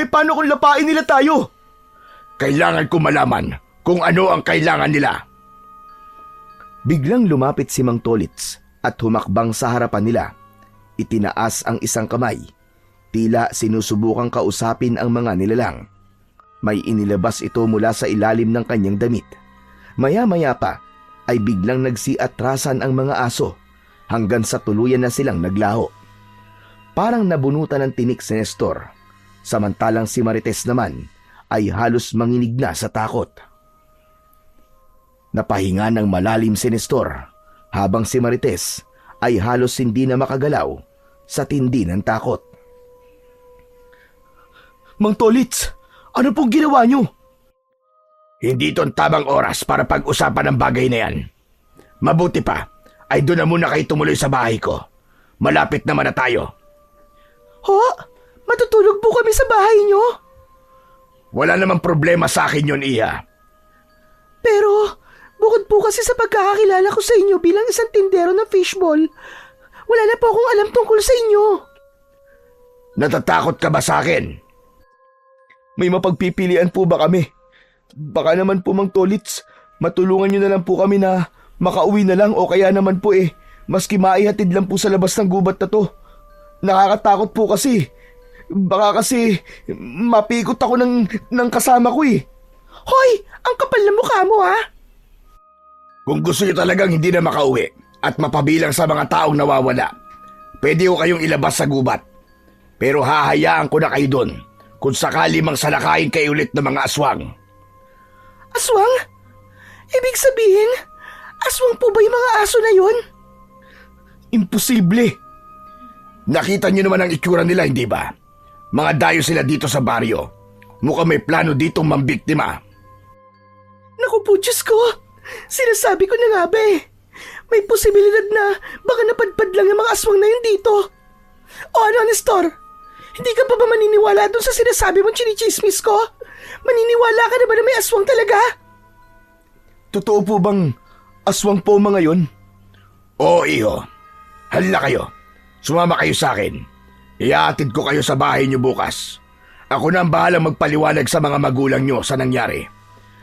Speaker 3: Paano kung lapain nila tayo?
Speaker 1: Kailangan ko malaman kung ano ang kailangan nila. Biglang lumapit si Mang Tolits at humakbang sa harapan nila. Itinaas ang isang kamay. Tila sinusubukang kausapin ang mga nilalang. May inilabas ito mula sa ilalim ng kanyang damit. Maya-maya pa ay biglang nagsiatrasan ang mga aso hanggang sa tuluyan na silang naglaho. Parang nabunutan ng tinik si Nestor, samantalang si Marites naman ay halos manginig na sa takot. Napahinga ng malalim si Nestor habang si Marites ay halos hindi na makagalaw sa tindi ng takot.
Speaker 3: Mang Tolits, ano pong ginawa niyo?
Speaker 1: Hindi ito ang tamang oras para pag-usapan ang bagay na yan. Mabuti pa, ay doon na muna kayo tumuloy sa bahay ko. Malapit naman na tayo.
Speaker 2: Ho? Matutulog po kami sa bahay niyo?
Speaker 1: Wala namang problema sa akin yun, Iha.
Speaker 2: Pero, bukod po kasi sa pagkakakilala ko sa inyo bilang isang tindero ng fishball, wala na po akong alam tungkol sa inyo.
Speaker 1: Natatakot ka ba sa akin?
Speaker 3: May mapagpipilian po ba kami? Baka naman po, Mang Tolits, matulungan niyo na lang po kami na makauwi na lang o kaya naman po maski maihatid lang po sa labas ng gubat na to. Nakakatakot po kasi. Baka kasi mapikot ako ng kasama ko eh.
Speaker 2: Hoy! Ang kapal na mukha mo, ha?
Speaker 1: Kung gusto niyo talagang hindi na makauwi at mapabilang sa mga taong nawawala, pwede ko kayong ilabas sa gubat. Pero hahayaan ko na kayo doon kung sakali mang salakayin kayo ulit ng mga aswang.
Speaker 2: Aswang? Ibig sabihin, aswang po ba yung mga aso na yun?
Speaker 3: Imposible.
Speaker 1: Nakita niyo naman ang itsura nila, hindi ba? Mga dayo sila dito sa baryo. Mukhang may plano ditong mambiktima.
Speaker 2: Naku po, Diyos ko! Sinasabi ko na nga ba eh. May posibilidad na baka napadpad lang yung mga aswang na yun dito. O ano, Nestor? Hindi ka pa ba maniniwala dun sa sinasabi mong chinichismis ko? Maniniwala ka na ba na may aswang talaga?
Speaker 3: Totoo po bang aswang po mga yon?
Speaker 1: Oo, iho. Halina kayo. Sumama kayo sa akin. Iatid ko kayo sa bahay niyo bukas. Ako na ang bahalang magpaliwanag sa mga magulang niyo sa nangyari.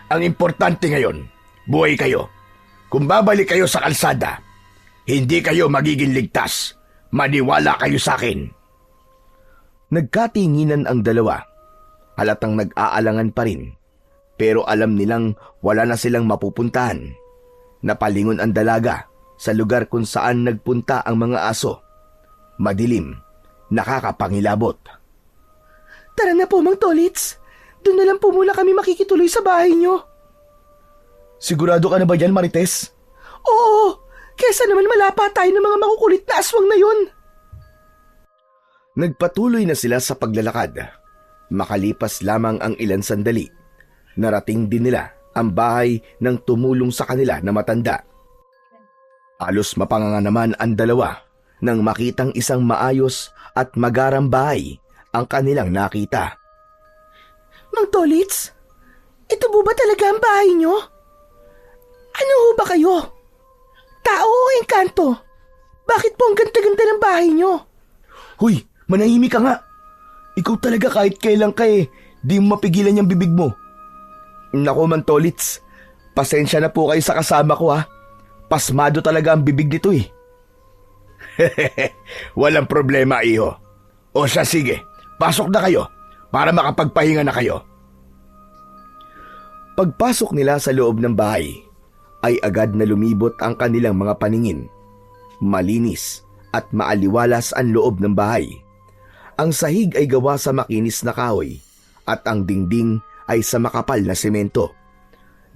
Speaker 1: Ang importante ngayon, buhay kayo. Kung babalik kayo sa kalsada, hindi kayo magiging ligtas. Maniwala kayo sa akin. Nagkatinginan ang dalawa. Halatang nag-aalangan pa rin. Pero alam nilang wala na silang mapupuntahan. Napalingon ang dalaga sa lugar kung saan nagpunta ang mga aso. Madilim, nakakapangilabot.
Speaker 2: Tara na po, Mang Tolits. Doon na lang po muna kami makikituloy sa bahay nyo.
Speaker 3: Sigurado ka na ba dyan, Marites?
Speaker 2: Oo, kesa naman malapa tayo ng mga makukulit na aswang na yun.
Speaker 1: Nagpatuloy na sila sa paglalakad. Makalipas lamang ang ilan sandali, narating din nila ang bahay ng tumulong sa kanila na matanda. Halos mapanganga naman ang dalawa nang makitang isang maayos at magarang bahay ang kanilang nakita.
Speaker 2: Mang Tolits, ito po ba talaga ang bahay nyo? Ano ho ba kayo? Tao o engkanto? Bakit po ang ganda-ganda ng bahay nyo?
Speaker 3: Huy, manahimik ka nga. Ikaw talaga kahit kailan ka di mo mapigilan yung bibig mo. Naku, Man Tolits, pasensya na po kayo sa kasama ko ha. Pasmado talaga ang bibig nito
Speaker 1: Walang problema, iho. O siya, sige, pasok na kayo para makapagpahinga na kayo. Pagpasok nila sa loob ng bahay, ay agad na lumibot ang kanilang mga paningin. Malinis at maaliwalas ang loob ng bahay. Ang sahig ay gawa sa makinis na kahoy at ang dingding ay sa makapal na semento.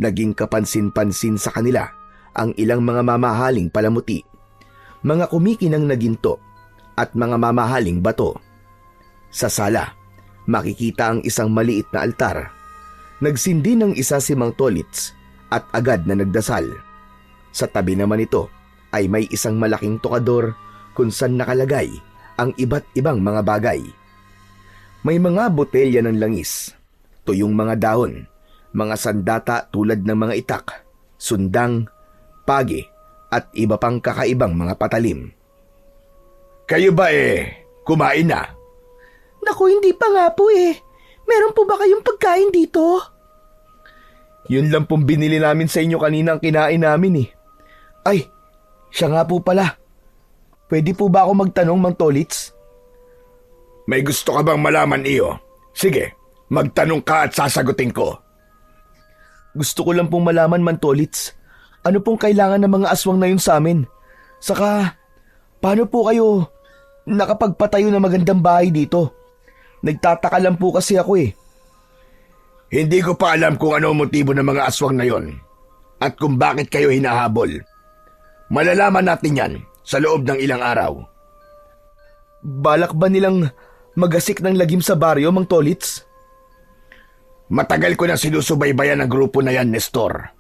Speaker 1: Naging kapansin-pansin sa kanila ang ilang mga mamahaling palamuti, mga kumikinang na ginto at mga mamahaling bato. Sa sala, makikita ang isang maliit na altar. Nagsindi ng isa si Mang Tolits at agad na nagdasal. Sa tabi naman ito ay may isang malaking tokador kung saan nakalagay ang iba't ibang mga bagay. May mga botelya ng langis, tuyong mga dahon, mga sandata tulad ng mga itak, sundang, pagi at iba pang kakaibang mga patalim. Kayo ba kumain na?
Speaker 2: Naku, hindi pa nga po Meron po ba kayong pagkain dito?
Speaker 3: Yun lang pong binili namin sa inyo kanina ang kinain namin Ay, siya nga po pala. Pwede po ba ako magtanong, Mang Tolits?
Speaker 1: May gusto ka bang malaman, iyo? Sige, magtanong ka at sasagutin ko.
Speaker 3: Gusto ko lang pong malaman, Mang Tolits. Ano pong kailangan ng mga aswang na yun sa amin? Saka, paano po kayo nakapagpatayo ng magandang bahay dito? Nagtataka lang po kasi ako
Speaker 1: Hindi ko pa alam kung ano ang motibo ng mga aswang na yon at kung bakit kayo hinahabol. Malalaman natin yan sa loob ng ilang araw.
Speaker 3: Balak ba nilang magasik ng lagim sa baryo, Mang Tolits?
Speaker 1: Matagal ko na sinusubaybayan ang grupo na yan, Nestor.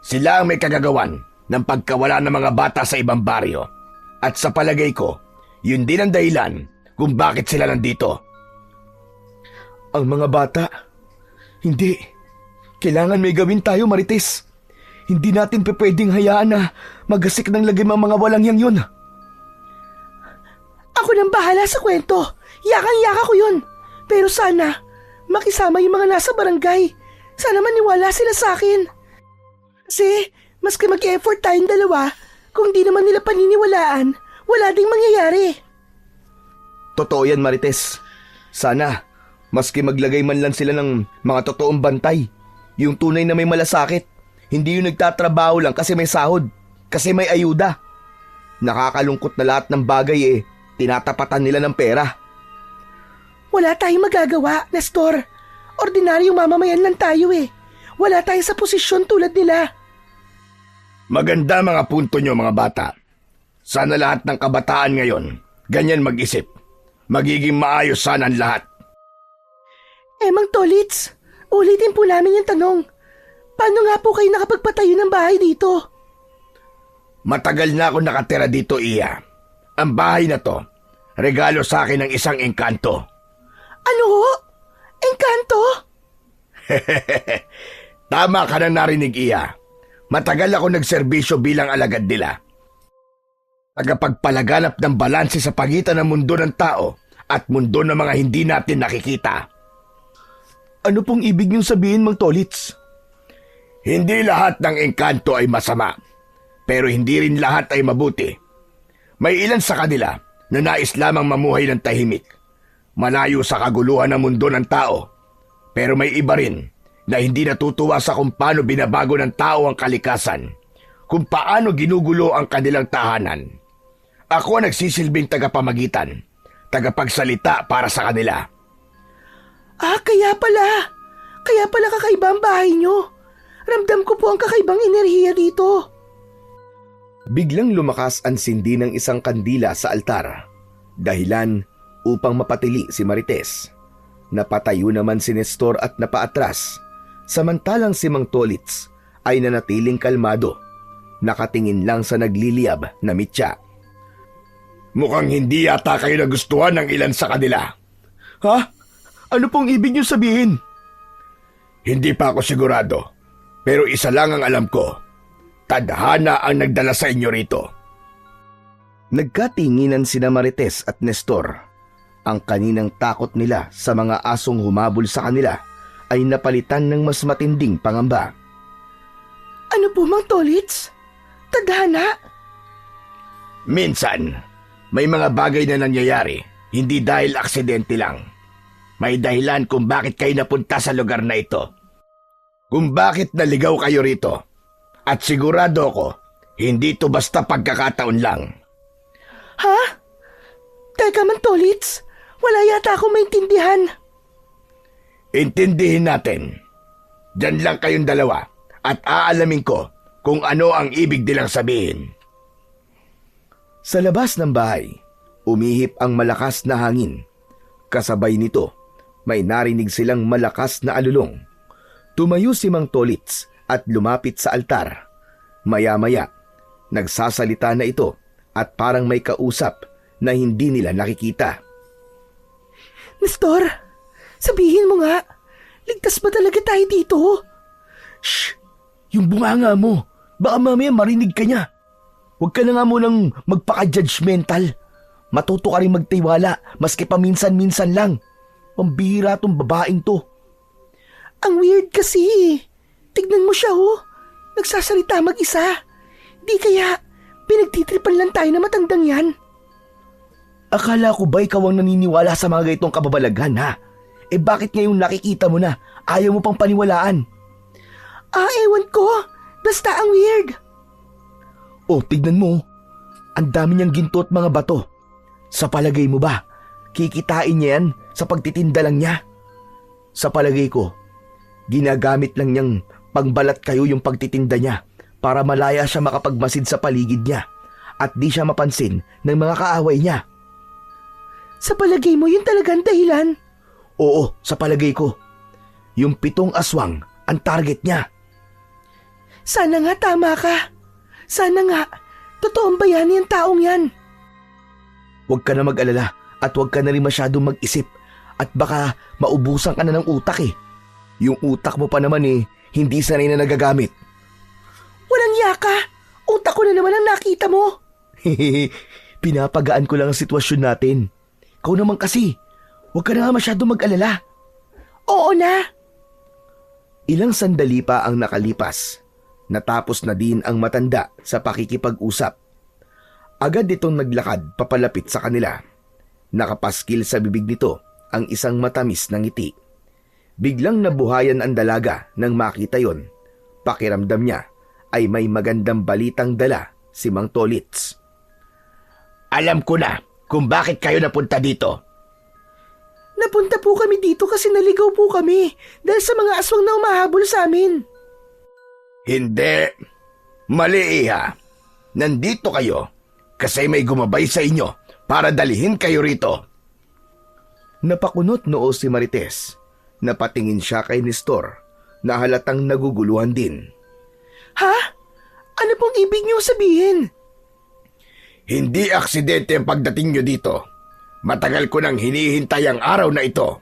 Speaker 1: Sila ang may kagagawan ng pagkawala ng mga bata sa ibang baryo. At sa palagay ko, yun din ang dahilan kung bakit sila nandito.
Speaker 3: Ang mga bata? Hindi. Kailangan may gawin tayo, Marites. Hindi natin pwedeng hayaan na magasik ng lagim ang mga walangyang yun.
Speaker 2: Ako nang bahala sa kwento. Yakang-yaka ko yun. Pero sana, makisama yung mga nasa barangay. Sana maniwala sila sa akin. Kasi, maski mag-effort tayong dalawa, kung di naman nila paniniwalaan, wala ding mangyayari.
Speaker 3: Totoo yan, Marites. Sana, maski maglagay man lang sila ng mga totoong bantay, yung tunay na may malasakit, hindi yung nagtatrabaho lang kasi may sahod, kasi may ayuda. Nakakalungkot na lahat ng bagay tinatapatan nila ng pera.
Speaker 2: Wala tayong magagawa, Nestor. Ordinaryong mamamayan lang tayo Wala tayo sa posisyon tulad nila.
Speaker 1: Maganda mga punto nyo, mga bata. Sana lahat ng kabataan ngayon ganyan mag-isip. Magiging maayos sana ang lahat.
Speaker 2: Mang Tolits, ulitin po namin yung tanong. Paano nga po kayo nakapagpatayo ng bahay dito?
Speaker 1: Matagal na ako nakatira dito, Iya. Ang bahay na to, regalo sa akin ng isang engkanto.
Speaker 2: Ano ho? Engkanto?
Speaker 1: Tama ka na narinig, Iya. Matagal ako nagserbisyo bilang alagad nila. Tagapagpalaganap ng balanse sa pagitan ng mundo ng tao at mundo ng mga hindi natin nakikita.
Speaker 3: Ano pong ibig niyong sabihin, Mang Tolits?
Speaker 1: Hindi lahat ng engkanto ay masama, pero hindi rin lahat ay mabuti. May ilan sa kanila na nais lamang mamuhay ng tahimik, malayo sa kaguluhan ng mundo ng tao. Pero may iba rin na hindi natutuwa sa kung paano binabago ng tao ang kalikasan,
Speaker 3: kung paano ginugulo ang kanilang tahanan. Ako ang nagsisilbing tagapamagitan, tagapagsalita para sa kanila.
Speaker 2: Kaya pala. Kaya pala kakaiba ang bahay nyo. Ramdam ko po ang kakaibang enerhiya dito.
Speaker 1: Biglang lumakas ang sindi ng isang kandila sa altar. Dahilan upang mapatili si Marites. Napatayo naman si Nestor at napaatras. Samantalang si Mang Tolits ay nanatiling kalmado. Nakatingin lang sa nagliliyab na mitya.
Speaker 3: Mukhang hindi yata kayo nagustuhan ng ilan sa kanila.
Speaker 1: Ha? Ano pong ibig niyo sabihin?
Speaker 3: Hindi pa ako sigurado, pero isa lang ang alam ko. Tadhana ang nagdala sa inyo rito.
Speaker 1: Nagkatinginan sina Marites at Nestor. Ang kaninang takot nila sa mga asong humabol sa kanila ay napalitan ng mas matinding pangamba.
Speaker 2: Ano po, Mang Tolits? Tadhana?
Speaker 3: Minsan, may mga bagay na nangyayari, hindi dahil aksidente lang. May dahilan kung bakit kayo napunta sa lugar na ito. Kung bakit naligaw kayo rito. At sigurado ako, hindi ito basta pagkakataon lang.
Speaker 2: Ha? Teka, Mang Tolits, wala yata akong maintindihan.
Speaker 3: Intindihin natin. Diyan lang kayong dalawa at aalamin ko kung ano ang ibig nilang sabihin.
Speaker 1: Sa labas ng bahay, umihip ang malakas na hangin. Kasabay nito, may narinig silang malakas na alulong. Tumayo si Mang Tolits at lumapit sa altar. Maya-maya, nagsasalita na ito at parang may kausap na hindi nila nakikita.
Speaker 2: Nestor, sabihin mo nga, ligtas ba talaga tayo dito?
Speaker 1: Shh! Yung bunganga mo, baka mamaya marinig ka niya. Huwag ka na nga munang magpaka-judgmental. Matuto ka rin magtiwala, maski paminsan-minsan lang. Pambihira tong babaeng to.
Speaker 2: Ang weird kasi. Tignan mo siya, oh. Nagsasalita mag-isa. Di kaya pinagtitripan lang tayo na matandang yan.
Speaker 1: Akala ko ba ikaw ang naniniwala sa mga ganitong kababalaghan, ha? Bakit ngayong nakikita mo na, ayaw mo pang paniwalaan?
Speaker 2: Ewan ko. Basta ang weird.
Speaker 1: Oh, tignan mo. Ang dami niyang ginto at mga bato. Sa palagay mo ba, kikitain niya yan sa pagtitinda lang niya? Sa palagay ko, ginagamit lang niyang pangbalat kayo yung pagtitinda niya para malaya siya makapagmasid sa paligid niya at di siya mapansin ng mga kaaway niya.
Speaker 2: Sa palagay mo, yun talaga ang dahilan?
Speaker 1: Oo, sa palagay ko. Yung 7 aswang ang target niya.
Speaker 2: Sana nga tama ka. Sana nga, totoong bayani ang taong yan.
Speaker 1: Huwag ka na mag-alala at huwag ka na rin masyadong mag-isip at baka maubusan ka na ng utak eh. Yung utak mo pa naman hindi sanay na nagagamit.
Speaker 2: Walang yaka. Utak ko na naman ang nakita mo.
Speaker 1: Pinapagaan ko lang ang sitwasyon natin. Ikaw naman kasi, huwag ka na nga masyadong mag-alala.
Speaker 2: Oo na.
Speaker 1: Ilang sandali pa ang nakalipas. Natapos na din ang matanda sa pakikipag-usap. Agad itong naglakad papalapit sa kanila. Nakapaskil sa bibig nito ang isang matamis na ngiti. Biglang nabuhayan ang dalaga nang makita yon. Pakiramdam niya ay may magandang balitang dala si Mang Tolits.
Speaker 3: Alam ko na kung bakit kayo napunta dito.
Speaker 2: Napunta po kami dito kasi naligaw po kami dahil sa mga aswang na umahabol sa amin.
Speaker 3: Hindi. Mali, iha. Nandito kayo kasi may gumabay sa inyo para dalihin kayo rito.
Speaker 1: Napakunot noo si Marites. Napatingin siya kay Nestor na halatang naguguluhan din.
Speaker 2: Ha? Ano pong ibig niyo sabihin?
Speaker 3: Hindi aksidente ang pagdating nyo dito. Matagal ko nang hinihintay ang araw na ito.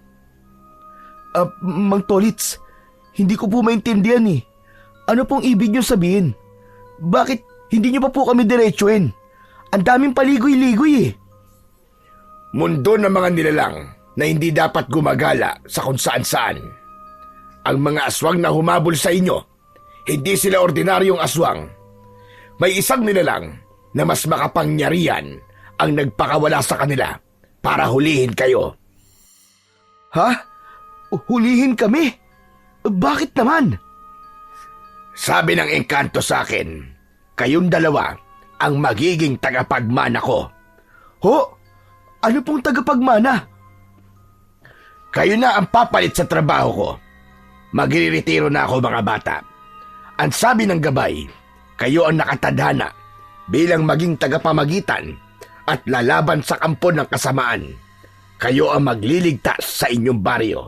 Speaker 1: Mang Tolits, hindi ko po maintindihan eh. Ano pong ibig niyo sabihin? Bakit hindi niyo pa po kami diretsuhin? Ang daming paligoy-ligoy eh.
Speaker 3: Mundo ng mga nilalang na hindi dapat gumagala sa kung saan-saan. Ang mga aswang na humabol sa inyo, hindi sila ordinaryong aswang. May isang nilalang na mas makapangyarihan ang nagpakawala sa kanila para hulihin kayo.
Speaker 1: Ha? Hulihin kami? Bakit naman?
Speaker 3: Sabi ng engkanto sa akin,
Speaker 1: Kayong dalawa ang magiging tagapagmana ko.
Speaker 3: Ho? Ano pong tagapagmana?
Speaker 1: Kayo na ang papalit sa trabaho ko. Magriretiro na ako mga bata. Ang sabi ng gabay, kayo ang nakatadhana bilang maging tagapamagitan at lalaban sa kampo ng kasamaan. Kayo ang magliligtas sa inyong baryo.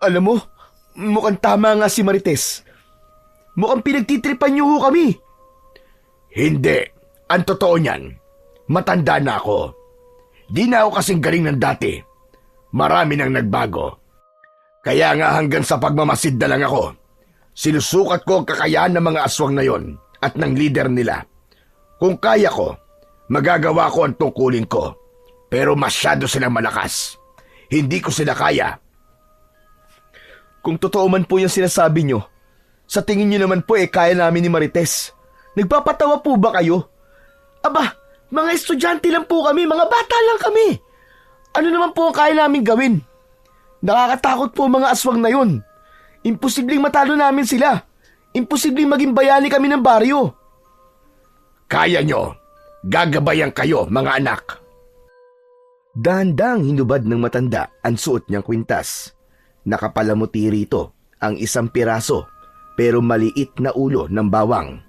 Speaker 3: Alam mo, mukhang tama nga si Marites. Mukhang pinagtitripan niyo ho kami.
Speaker 1: Hindi. Ang totoo niyan, matanda na ako. Di na ako kasing galing ng dati. Marami nang nagbago. Kaya nga hanggang sa pagmamasid na lang ako. Sinusukat ko ang kakayahan ng mga aswang na yon at ng leader nila. Kung kaya ko, magagawa ko ang tungkulin ko. Pero masyado silang malakas. Hindi ko sila kaya.
Speaker 3: Kung totoo man po yung sinasabi nyo, sa tingin nyo naman po kaya namin ni Marites. Nagpapatawa po ba kayo? Aba, mga estudyante lang po kami, mga bata lang kami. Ano naman po ang kaya namin gawin? Nakakatakot po mga aswang na yun. Imposibleng matalo namin sila. Imposibleng maging bayani kami ng baryo.
Speaker 1: Kaya nyo. Gagabayan kayo, mga anak.
Speaker 3: Dahan-dahang hinubad ng matanda ang suot niyang kwintas. Nakapalamuti rito ang isang piraso pero maliit na ulo ng bawang.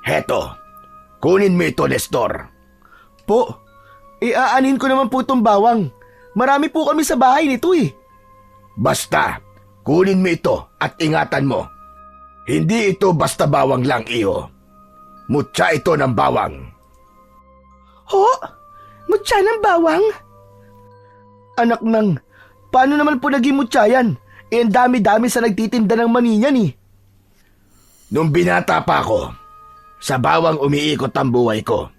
Speaker 1: Heto, kunin mo ito, Nestor.
Speaker 3: Po, aanin ko naman po itong bawang. Marami po kami sa bahay nito eh.
Speaker 1: Basta, kunin mo ito at ingatan mo. Hindi ito basta bawang lang, iyo. Mutya ito ng bawang.
Speaker 2: Ho? Mutya ng bawang?
Speaker 3: Anak nang, paano naman po naging mutya yan? Ang dami-dami sa nagtitinda ng mani niyan eh.
Speaker 1: Nung binata pa ako, sa bawang umiikot ang buhay ko.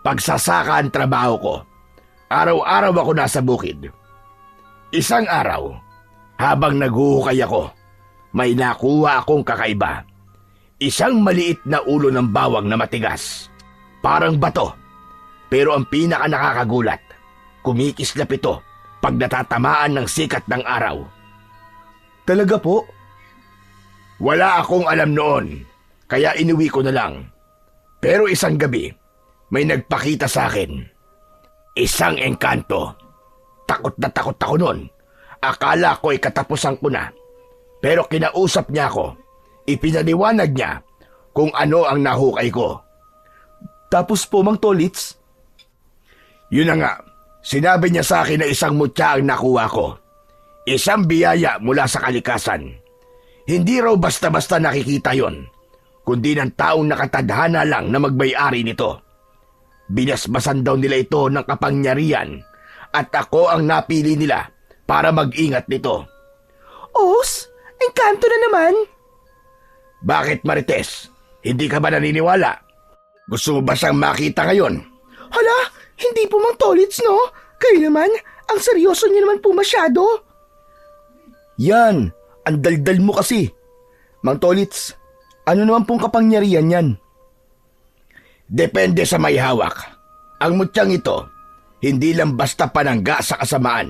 Speaker 1: Pagsasaka ang trabaho ko. Araw-araw ako nasa bukid. Isang araw, habang naghuhukay ako, may nakuha akong kakaiba. Isang maliit na ulo ng bawang na matigas. Parang bato. Pero ang pinaka nakakagulat, kumikislap ito pag natatamaan ng sikat ng araw.
Speaker 3: Talaga po?
Speaker 1: Wala akong alam noon, kaya inuwi ko na lang. Pero isang gabi, may nagpakita sa akin. Isang engkanto. Takot na takot ako noon. Akala ko ay katapusan ko na. Pero kinausap niya ako. Ipinaliwanag niya kung ano ang nahukay ko.
Speaker 3: Tapos po, Mang Tolits?
Speaker 1: Yun na nga, sinabi niya sa akin na isang mutya ang nakuha ko. Isang biyaya mula sa kalikasan. Hindi raw basta-basta nakikita yon, kundi ng taong nakatadhana lang na magmay-ari nito. Binasbasan daw nila ito ng kapangyarihan at ako ang napili nila para mag-ingat nito.
Speaker 2: Os, engkanto na naman.
Speaker 1: Bakit, Marites? Hindi ka ba naniniwala? Gusto mo ba siyang makita ngayon?
Speaker 2: Hala, hindi po Mang Tolits, no? Kayo naman, ang seryoso niyo naman po masyado.
Speaker 3: Yan, ang daldal mo kasi. Mang Tolits, ano naman pong kapangyarihan yan?
Speaker 1: Depende sa may hawak. Ang mutyang ito, hindi lang basta panangga sa kasamaan.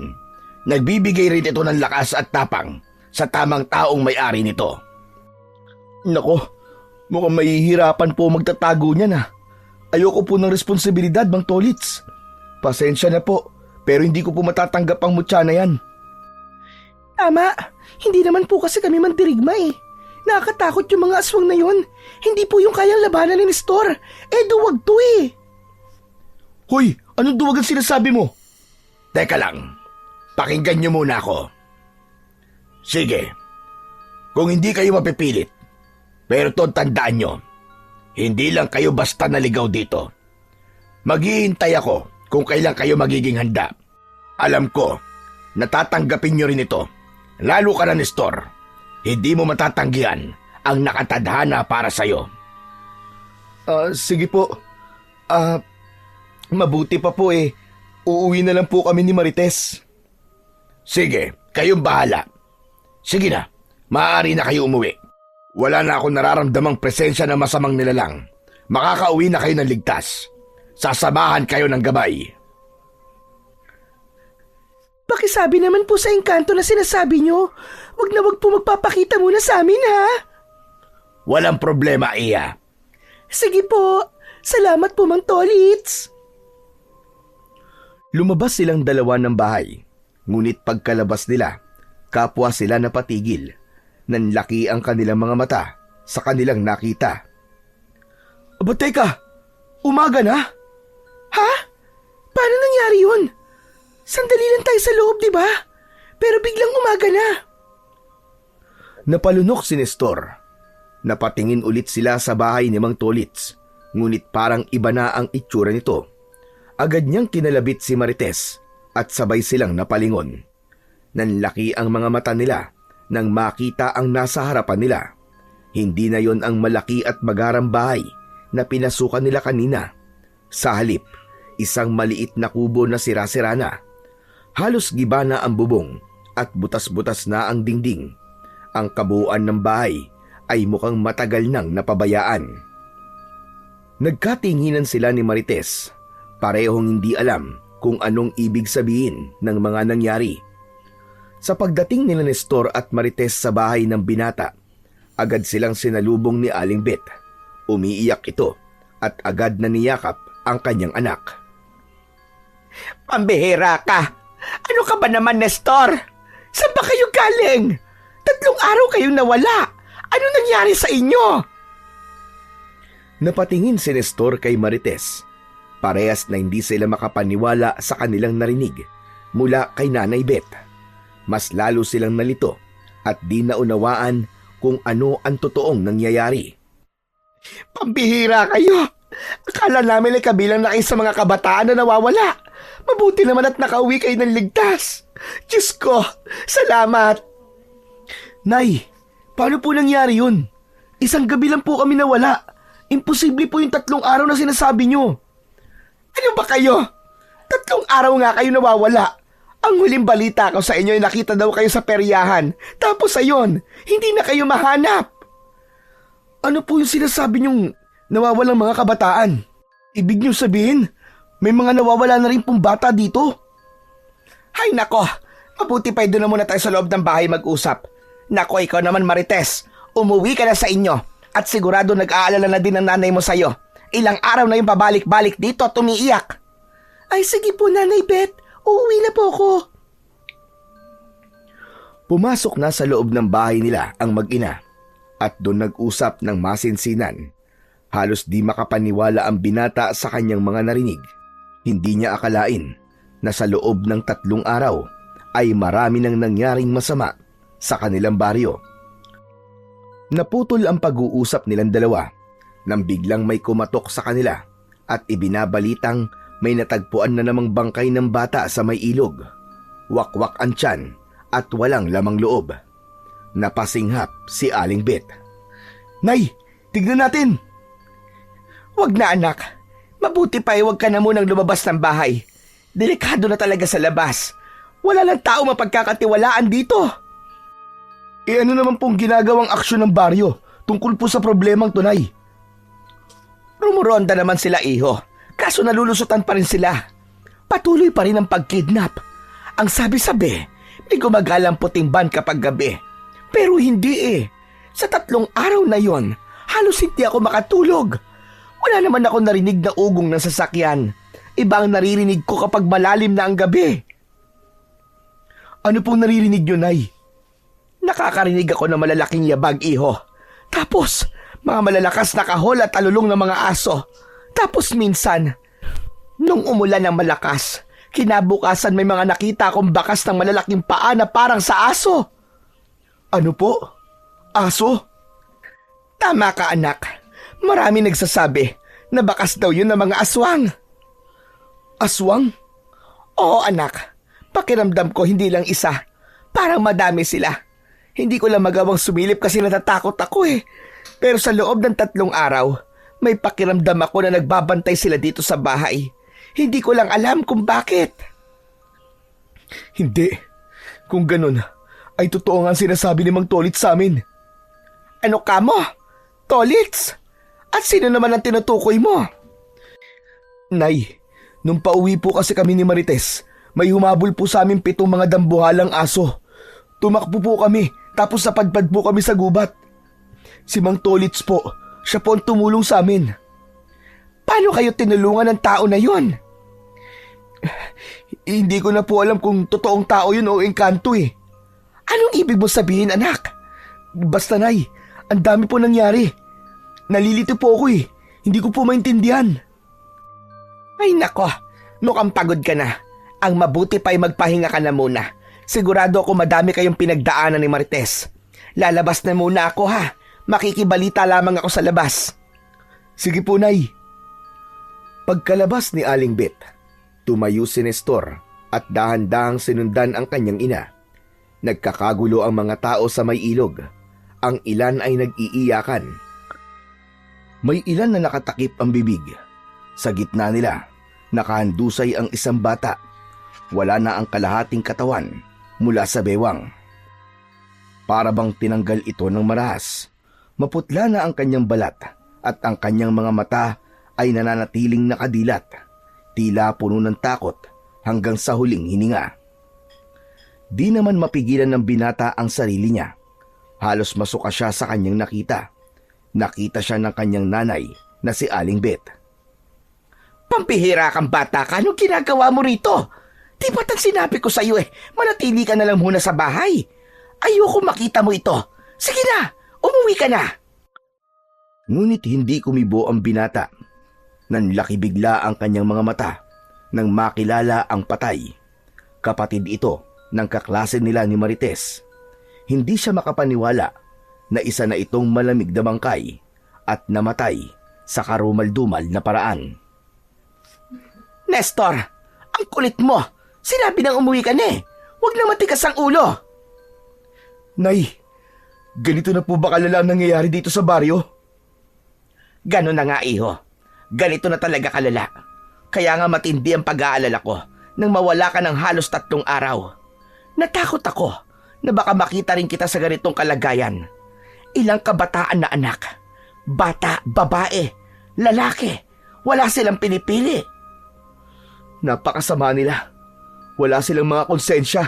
Speaker 1: Nagbibigay rin ito ng lakas at tapang sa tamang taong may-ari nito.
Speaker 3: Nako, mukhang mahihirapan po magtatago niyan ha. Ayoko po ng responsibilidad, Mang Tolits. Pasensya na po, pero hindi ko po matatanggap ang mutya na yan.
Speaker 2: Tama, hindi naman po kasi kami mandirigma eh. Nakakatakot yung mga aswang na yun. Hindi po yung kayang labanan ni Nestor. Duwag to eh.
Speaker 3: Hoy, anong duwag ang sinasabi mo?
Speaker 1: Teka lang, pakinggan niyo muna ako. Sige, kung hindi kayo mapipilit, pero tandaan nyo, hindi lang kayo basta naligaw dito. Maghihintay ako kung kailan kayo magiging handa. Alam ko, natatanggapin nyo rin ito. Lalo ka na, Nestor. Hindi mo matatanggihan ang nakatadhana para sa'yo.
Speaker 3: Sige po. Mabuti pa po eh. Uuwi na lang po kami ni Marites.
Speaker 1: Sige, kayong bahala. Sige na, maaari na kayo umuwi. Wala na akong nararamdamang presensya ng masamang nilalang. Makakauwi na kayo ng ligtas. Sasamahan kayo ng gabay.
Speaker 2: Pakisabi naman po sa engkanto na sinasabi nyo. Wag na wag po magpapakita muna sa amin ha.
Speaker 1: Walang problema, Iya.
Speaker 2: Sige po. Salamat po, Mang Tolits.
Speaker 1: Lumabas silang dalawa ng bahay. Ngunit pagkalabas nila, kapwa sila napatigil. Nanlaki ang kanilang mga mata sa kanilang nakita.
Speaker 3: Aba teka, umaga na?
Speaker 2: Ha? Paano nangyari yun? Sandali lang tayo sa loob, di ba? Pero biglang umaga na.
Speaker 1: Napalunok si Nestor. Napatingin ulit sila sa bahay ni Mang Tolits. Ngunit parang iba na ang itsura nito. Agad niyang kinalabit si Marites at sabay silang napalingon. Nanlaki ang mga mata nila nang makita ang nasa harapan nila. Hindi na yon ang malaki at magarang bahay na pinasukan nila kanina. Sa halip, isang maliit na kubo na sira-sira na. Halos giba na ang bubong at butas-butas na ang dingding. Ang kabuuan ng bahay ay mukhang matagal nang napabayaan. Nagkatinginan sila ni Marites. Parehong hindi alam kung anong ibig sabihin ng mga nangyari. Sa pagdating nila Nestor at Marites sa bahay ng binata, agad silang sinalubong ni Aling Bet. Umiiyak ito at agad na niyakap ang kanyang anak.
Speaker 2: Pambihira ka! Ano ka ba naman, Nestor? Saan ba kayo galing? 3 araw kayong nawala. Ano nangyari sa inyo?
Speaker 1: Napatingin si Nestor kay Marites. Parehas na hindi sila makapaniwala sa kanilang narinig mula kay Nanay Bet. Mas lalo silang nalito at di naunawaan kung ano ang totoong nangyayari.
Speaker 2: Pambihira kayo! Akala namin ay kabilang na kayo sa mga kabataan na nawawala. Mabuti naman at nakauwi kayo ng ligtas. Diyos ko, salamat!
Speaker 3: Nay, paano po nangyari yun? Isang gabi lang po kami nawala. Imposible po yung 3 araw na sinasabi nyo.
Speaker 2: Ano ba kayo? 3 araw nga kayo nawawala. Ang huling balita ko sa inyo ay nakita daw kayo sa peryahan. Tapos ayon, hindi na kayo mahanap.
Speaker 3: Ano po yung sinasabi nyong nawawalang mga kabataan? Ibig nyo sabihin, may mga nawawala na rin pong bata dito?
Speaker 2: Hay nako, mabuti pa doon na muna tayo sa loob ng bahay mag-usap. Nako, ikaw naman Marites, umuwi ka na sa inyo at sigurado nag-aalala na din ang nanay mo sa'yo. Ilang araw na yung pabalik-balik dito at umiiyak. Ay sige po, Nanay Bet. Uuwi na po ako.
Speaker 1: Pumasok na sa loob ng bahay nila ang mag-ina at doon nag-usap ng masinsinan. Halos di makapaniwala ang binata sa kanyang mga narinig. Hindi niya akalain na sa loob ng 3 araw ay marami nang nangyaring masama sa kanilang baryo. Naputol ang pag-uusap nilang dalawa nang biglang may kumatok sa kanila at ibinabalitang may natagpuan na namang bangkay ng bata sa may ilog. Wakwak ang tiyan at walang lamang loob. Napasinghap si Aling Bet.
Speaker 3: Nay, tignan natin!
Speaker 2: Wag na anak, mabuti pa huwag ka na munang lumabas ng bahay. Delikado na talaga sa labas. Wala lang tao mapagkakatiwalaan dito.
Speaker 3: Ano naman pong ginagawang aksyon ng baryo tungkol po sa problemang tunay?
Speaker 2: Rumuronda naman sila iho, kaso nalulusutan pa rin sila. Patuloy pa rin ang pagkidnap. Ang sabi-sabi, may gumagalang puting van kapag gabi. Pero hindi Sa 3 araw na yon, halos hindi ako makatulog. Wala naman ako narinig na ugong ng sasakyan. Iba ang naririnig ko kapag malalim na ang gabi.
Speaker 3: Ano pong naririnig nyo, Nay?
Speaker 2: Nakakarinig ako ng malalaking yabag, iho. Tapos, mga malalakas na kahol at alulong ng mga aso. Tapos minsan, nung umulan ng malakas, kinabukasan may mga nakita akong bakas ng malalaking paa na parang sa aso.
Speaker 3: Ano po? Aso?
Speaker 2: Tama ka, anak. Marami nagsasabi na bakas daw yun ng mga aswang.
Speaker 3: Aswang?
Speaker 2: Oo, anak. Pakiramdam ko hindi lang isa. Parang madami sila. Hindi ko lang magawang sumilip kasi natatakot ako Pero sa loob ng 3 araw, may pakiramdam ako na nagbabantay sila dito sa bahay. Hindi ko lang alam kung bakit.
Speaker 3: Hindi. Kung ganun, ay totoo nga ang sinasabi ni Mang Tolits sa amin.
Speaker 2: Ano ka mo? Tolits? At sino naman ang tinutukoy mo?
Speaker 3: Nay, nung pauwi po kasi kami ni Marites, may humabol po sa amin 7 mga dambuhalang aso. Tumakbo po kami, tapos napadpad po kami sa gubat. Si Mang Tolits po. Siya po ang tumulong sa amin.
Speaker 2: Paano kayo tinulungan ng tao na yon?
Speaker 3: Hindi ko na po alam kung totoong tao yun o engkanto eh.
Speaker 2: Anong ibig mo sabihin, anak?
Speaker 3: Basta Nay, ang dami po nangyari. Nalilito po ako eh. Hindi ko po maintindihan.
Speaker 2: Ay nako, mukhang pagod ka na. Ang mabuti pa ay magpahinga ka na muna. Sigurado ako madami kayong pinagdaanan ni Marites. Lalabas na muna ako ha. Makikibalita lamang ako sa labas.
Speaker 3: Sige po, Nay. Pagkalabas ni Aling Bet, tumayo si Nestor at dahan-dahang sinundan ang kanyang ina. Nagkakagulo ang mga tao sa may ilog. Ang ilan ay nag-iiyakan. May ilan na nakatakip ang bibig. Sa gitna nila, nakahandusay ang isang bata. Wala na ang kalahating katawan mula sa bewang. Para bang tinanggal ito ng marahas. Maputla na ang kanyang balat at ang kanyang mga mata ay nananatiling nakadilat. Tila puno ng takot hanggang sa huling hininga. Di naman mapigilan ng binata ang sarili niya. Halos masuka siya sa kanyang nakita. Nakita siya ng kanyang nanay na si Aling Bet.
Speaker 2: Pampihira kang bata ka, anong ginagawa mo rito? Di ba't ang sinabi ko sa iyo manatili ka na lang muna sa bahay. Ayoko makita mo ito. Sige na, umuwi ka na.
Speaker 1: Ngunit hindi kumibo ang binata. Nanlaki bigla ang kanyang mga mata nang makilala ang patay. Kapatid ito ng kaklase nila ni Marites. Hindi siya makapaniwala na isa na itong malamig na bangkay at namatay sa karumal-dumal na paraan.
Speaker 2: Nestor, ang kulit mo. Sinabi nang umuwi ka na eh. Huwag na matigas ang ulo.
Speaker 3: Nay, ganito na po ba kalala ang nangyayari dito sa baryo?
Speaker 2: Ganon na nga, iho. Ganito na talaga kalala. Kaya nga matindi ang pag-aalala ko nang mawala ka ng halos 3 araw. Natakot ako na baka makita rin kita sa ganitong kalagayan. Ilang kabataan na anak. Bata, babae, lalaki. Wala silang pinipili.
Speaker 3: Napakasama nila. Wala silang mga konsensya.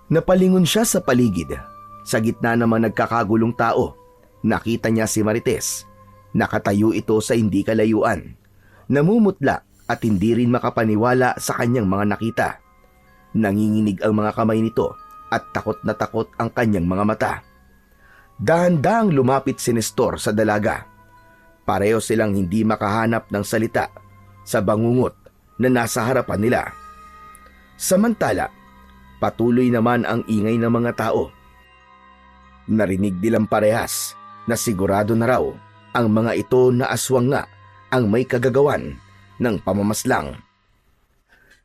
Speaker 1: Napalingon siya sa paligid. Sa gitna ng mga nagkakagulong tao, nakita niya si Marites. Nakatayo ito sa hindi kalayuan. Namumutla at hindi rin makapaniwala sa kanyang mga nakita. Nanginginig ang mga kamay nito at takot na takot ang kanyang mga mata. Dahan-dahang lumapit si Nestor sa dalaga. Pareho silang hindi makahanap ng salita sa bangungot na nasa harapan nila. Samantala, patuloy naman ang ingay ng mga tao. Narinig nilang parehas na sigurado na raw ang mga ito na aswang nga ang may kagagawan ng pamamaslang.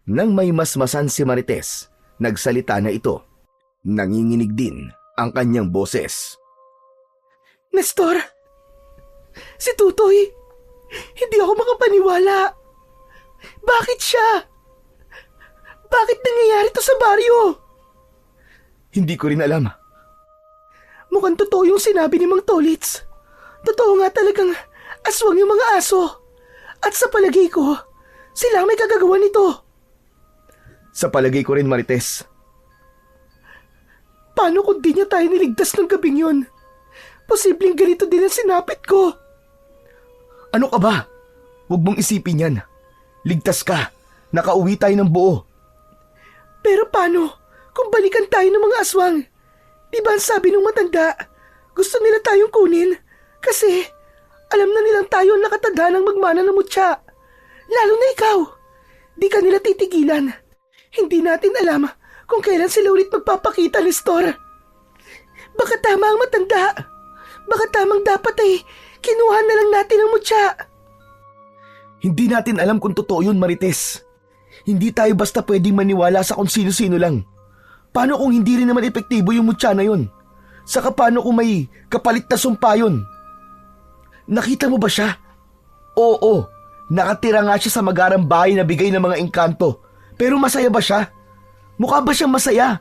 Speaker 1: Nang may masmasan si Marites, nagsalita na ito. Nanginginig din ang kanyang boses.
Speaker 2: Nestor, si Tutoy, hindi ako makapaniwala. Bakit siya? Bakit nangyayari to sa baryo?
Speaker 3: Hindi ko rin alam.
Speaker 2: Mukhang totoo yung sinabi ni Mang Tolits. Totoo nga talagang aswang yung mga aso. At sa palagay ko, sila ang may kagagawa nito.
Speaker 3: Sa palagay ko rin, Marites.
Speaker 2: Paano kung di niya tayo niligtas ng gabing yun? Posibleng ganito din ang sinapit ko.
Speaker 3: Ano ka ba? Huwag mong isipin yan. Ligtas ka. Nakauwi tayo ng buo.
Speaker 2: Pero paano kung balikan tayo ng mga aswang? Di ba ang sabi ng matanda, gusto nila tayong kunin kasi alam na nilang tayo ang nakatanda ng magmana ng mutya. Lalo na ikaw. Di ka nila titigilan. Hindi natin alam kung kailan sila ulit magpapakita, Nestor. Baka tama ang matanda. Baka tamang dapat kinuha na lang natin ang mutya.
Speaker 3: Hindi natin alam kung totoo yun, Marites. Hindi tayo basta pwedeng maniwala sa kung sino-sino lang. Paano kung hindi rin naman epektibo yung mutya na yun? Saka paano kung may kapalit na sumpa yun? Nakita mo ba siya? Oo, nakatira nga siya sa magarang bahay na bigay ng mga engkanto. Pero masaya ba siya? Mukha ba siyang masaya?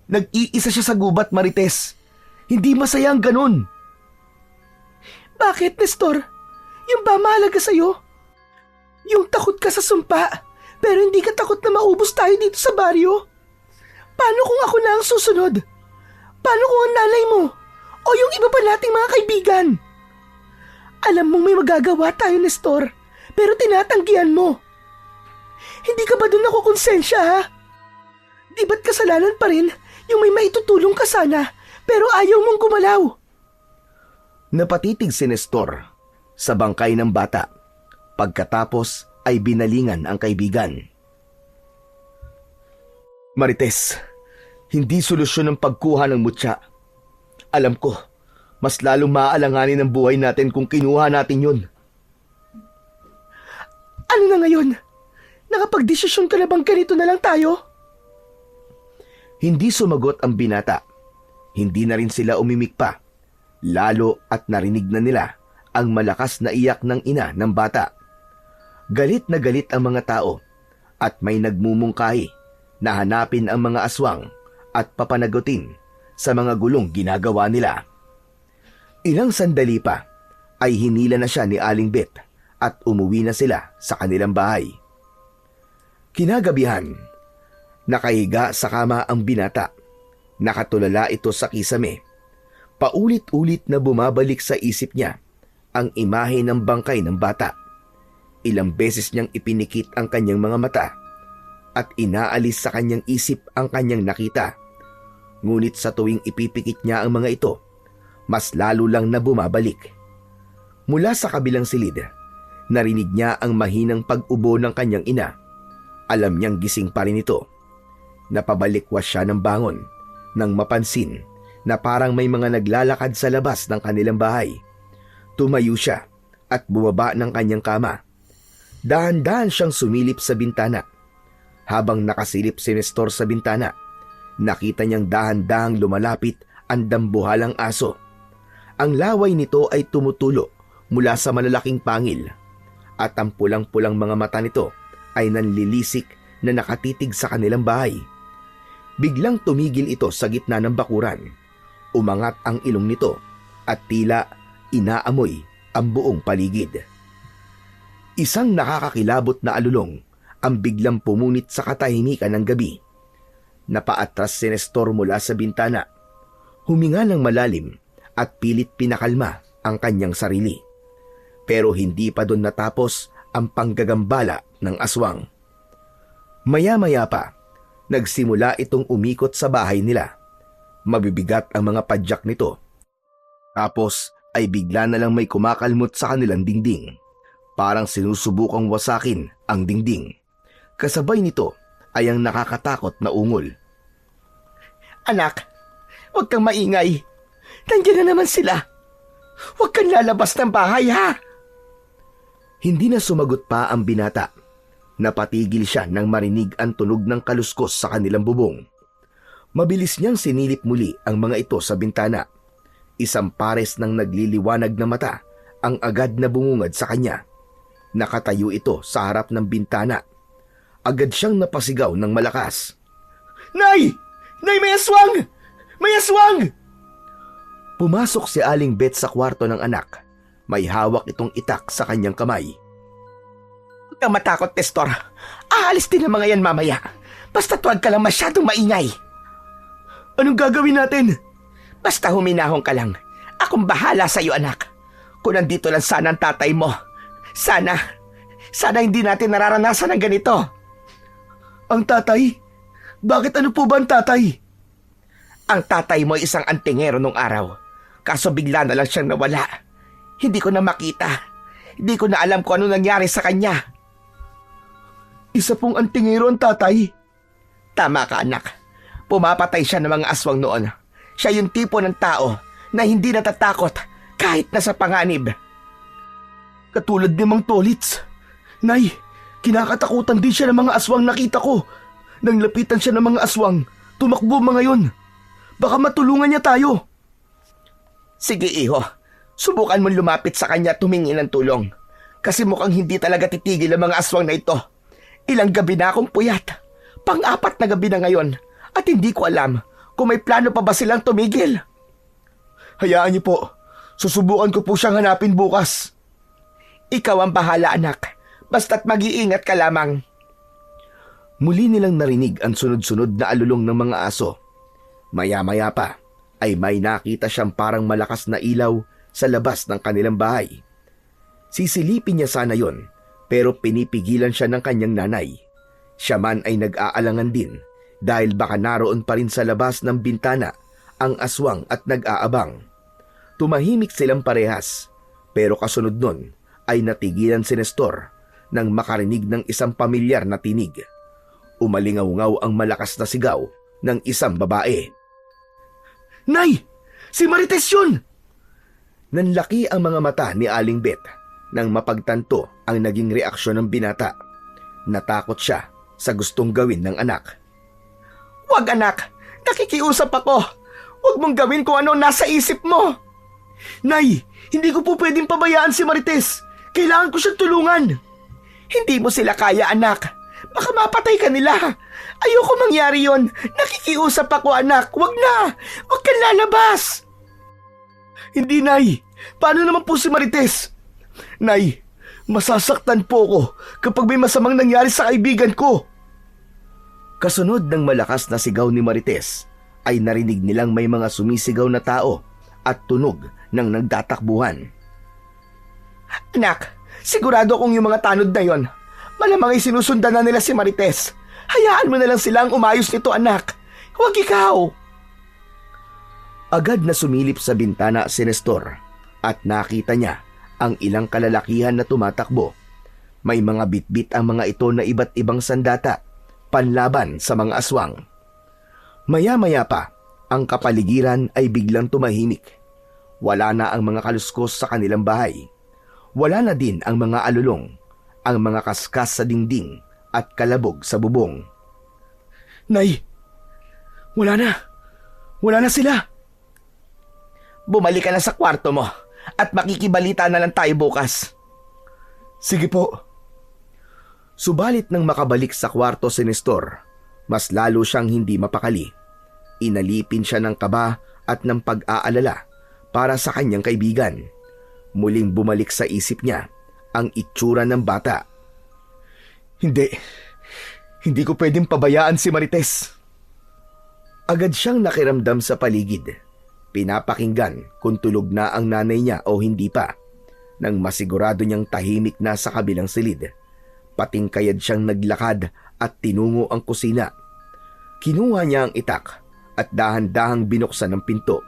Speaker 3: Nag-iisa siya sa gubat, Marites. Hindi masaya ang ganun.
Speaker 2: Bakit, Nestor? Yung ba mahalaga sa'yo? Yung takot ka sa sumpa, pero hindi ka takot na maubos tayo dito sa baryo? Paano kung ako na ang susunod? Paano kung ang nanay mo O yung iba pa nating mga kaibigan? Alam mong may magagawa tayo, Nestor, pero tinatanggihan mo. Hindi ka ba doon nakukonsensya, ha? Di ba't kasalanan pa rin yung may maitutulong ka sana, pero ayaw mong gumalaw?
Speaker 1: Napatitig si Nestor sa bangkay ng bata. Pagkatapos ay binalingan ang kaibigan. Marites, hindi solusyon ang pagkuha ng mutya. Alam ko, mas lalong maaalanganin ang buhay natin kung kinuha natin yun.
Speaker 2: Ano na ngayon? Nakapag-desisyon ka na bang ganito na lang tayo?
Speaker 1: Hindi sumagot ang binata. Hindi na rin sila umimik pa. Lalo at narinig na nila ang malakas na iyak ng ina ng bata. Galit na galit ang mga tao at may nagmumungkahi na hanapin ang mga aswang at papanagutin sa mga gulong ginagawa nila. Ilang sandali pa ay hinila na siya ni Aling Bet at umuwi na sila sa kanilang bahay. Kinagabihan, nakahiga sa kama ang binata. Nakatulala ito sa kisame. Paulit-ulit na bumabalik sa isip niya ang imahe ng bangkay ng bata. Ilang beses niyang ipinikit ang kanyang mga mata at inaalis sa kanyang isip ang kanyang nakita. Ngunit sa tuwing ipipikit niya ang mga ito, mas lalo lang na bumabalik. Mula sa kabilang silid, narinig niya ang mahinang pag-ubo ng kanyang ina. Alam niyang gising pa rin ito. Napabalikwas siya ng bangon nang mapansin na parang may mga naglalakad sa labas ng kanilang bahay. Tumayo siya at bumaba ng kanyang kama. Dahan-dahan siyang sumilip sa bintana. Habang nakasilip si Nestor sa bintana, nakita niyang dahan-dahang lumalapit ang dambuhalang aso. Ang laway nito ay tumutulo mula sa malalaking pangil at ang pulang-pulang mga mata nito ay nanlilisik na nakatitig sa kanilang bahay. Biglang tumigil ito sa gitna ng bakuran. Umangat ang ilong nito at tila inaamoy ang buong paligid. Isang nakakakilabot na alulong ang biglang pumunit sa katahimikan ng gabi. Napaatras si Nestor mula sa bintana. Huminga ng malalim at pilit pinakalma ang kanyang sarili. Pero hindi pa doon natapos ang panggagambala ng aswang. Maya-maya pa, nagsimula itong umikot sa bahay nila. Mabibigat ang mga padyak nito. Tapos ay bigla na lang may kumakalmot sa kanilang dingding. Parang sinusubukang wasakin ang dingding. Kasabay nito ay ang nakakatakot na ungol.
Speaker 2: Anak, huwag kang maingay. Nandiyan na naman sila. Huwag kang lalabas ng bahay, ha?
Speaker 1: Hindi na sumagot pa ang binata. Napatigil siya nang marinig ang tunog ng kaluskos sa kanilang bubong. Mabilis niyang sinilip muli ang mga ito sa bintana. Isang pares ng nagliliwanag na mata ang agad na bumungad sa kanya. Nakatayo ito sa harap ng bintana. Agad siyang napasigaw ng malakas.
Speaker 2: Nay! Nay, may aswang! May aswang!
Speaker 1: Pumasok si Aling Bet sa kwarto ng anak. May hawak itong itak sa kanyang kamay.
Speaker 2: Huwag kang matakot, Nestor. Aalis din ang mga yan mamaya. Basta tuwag ka lang masyadong maingay.
Speaker 3: Anong gagawin natin?
Speaker 2: Basta huminahon ka lang. Akong bahala sa'yo, anak. Kung nandito lang sana ang tatay mo. Sana hindi natin nararanasan ang ganito.
Speaker 3: Ang tatay? Bakit ano po ba ang tatay?
Speaker 2: Ang tatay mo ay isang antingero nung araw. Kaso bigla na lang siyang nawala. Hindi ko na makita. Hindi ko na alam kung ano nangyari sa kanya.
Speaker 3: Isa pong antingero ang tatay?
Speaker 2: Tama ka, anak. Pumapatay siya ng mga aswang noon. Siya yung tipo ng tao na hindi natatakot kahit nasa panganib.
Speaker 3: Katulad ni Mang Tolits. Nay, kinakatakutan din siya ng mga aswang nakita ko. Nang lapitan siya ng mga aswang, tumakbo mga yon. Baka matulungan niya tayo.
Speaker 2: Sige, iho. Subukan mo lumapit sa kanya at tumingi ng tulong. Kasi mukhang hindi talaga titigil ang mga aswang na ito. Ilang gabi na akong puyat. Pang-apat na gabi na ngayon. At hindi ko alam kung may plano pa ba silang tumigil.
Speaker 3: Hayaan niyo po. Susubukan ko po siyang hanapin bukas.
Speaker 2: Ikaw ang bahala, anak. Basta't mag-iingat ka lamang.
Speaker 1: Muli nilang narinig ang sunod-sunod na alulong ng mga aso. Maya-maya pa ay may nakita siyang parang malakas na ilaw sa labas ng kanilang bahay. Sisilipin niya sana yon, pero pinipigilan siya ng kanyang nanay. Siya man ay nag-aalangan din dahil baka naroon pa rin sa labas ng bintana ang aswang at nag-aabang. Tumahimik silang parehas, pero kasunod nun ay natigilan si Nestor nang makarinig ng isang pamilyar na tinig. Umalingaw-ngaw ang malakas na sigaw ng isang babae.
Speaker 3: Nay! Si Marites yun!
Speaker 1: Nanlaki ang mga mata ni Aling Bet nang mapagtanto ang naging reaksyon ng binata. Natakot siya sa gustong gawin ng anak.
Speaker 3: Wag anak! Nakikiusap ako! Huwag mong gawin kung ano nasa isip mo! Nay! Hindi ko po pwedeng pabayaan si Marites! Kailangan ko siyang tulungan! Hindi mo sila kaya anak! Baka mapatay ka nila! Ayoko mangyari yon! Nakikiusap ako anak! Huwag na! Huwag kang lalabas! Hindi Nay! Paano naman po si Marites? Nay, masasaktan po ako kapag may masamang nangyari sa kaibigan ko.
Speaker 1: Kasunod ng malakas na sigaw ni Marites, ay narinig nilang may mga sumisigaw na tao at tunog ng nagtatakbuhan.
Speaker 3: Anak, sigurado kong yung mga tanod na yon, malamang ay sinusundan na nila si Marites. Hayaan mo na lang silang umayos nito anak. Huwag ikaw.
Speaker 1: Agad na sumilip sa bintana si Nestor at nakita niya ang ilang kalalakihan na tumatakbo. May mga bitbit ang mga ito na iba't ibang sandata, panlaban sa mga aswang. Maya-maya pa, ang kapaligiran ay biglang tumahimik. Wala na ang mga kaluskos sa kanilang bahay. Wala na din ang mga alulong, ang mga kaskas sa dingding at kalabog sa bubong.
Speaker 3: Nay, wala na. Wala na sila. Bumalik ka na sa kwarto mo at makikibalita na lang tayo bukas. Sige po.
Speaker 1: Subalit nang makabalik sa kwarto si Nestor, mas lalo siyang hindi mapakali. Inalipin siya ng kaba at ng pag-aalala para sa kanyang kaibigan. Muling bumalik sa isip niya ang itsura ng bata.
Speaker 3: Hindi ko pwedeng pabayaan si Marites.
Speaker 1: Agad siyang nakiramdam sa paligid. Pinapakinggan kung tulog na ang nanay niya o hindi pa. Nang masigurado niyang tahimik na sa kabilang silid, patingkayad siyang naglakad at tinungo ang kusina. Kinuha niya ang itak at dahan-dahang binuksan ang pinto.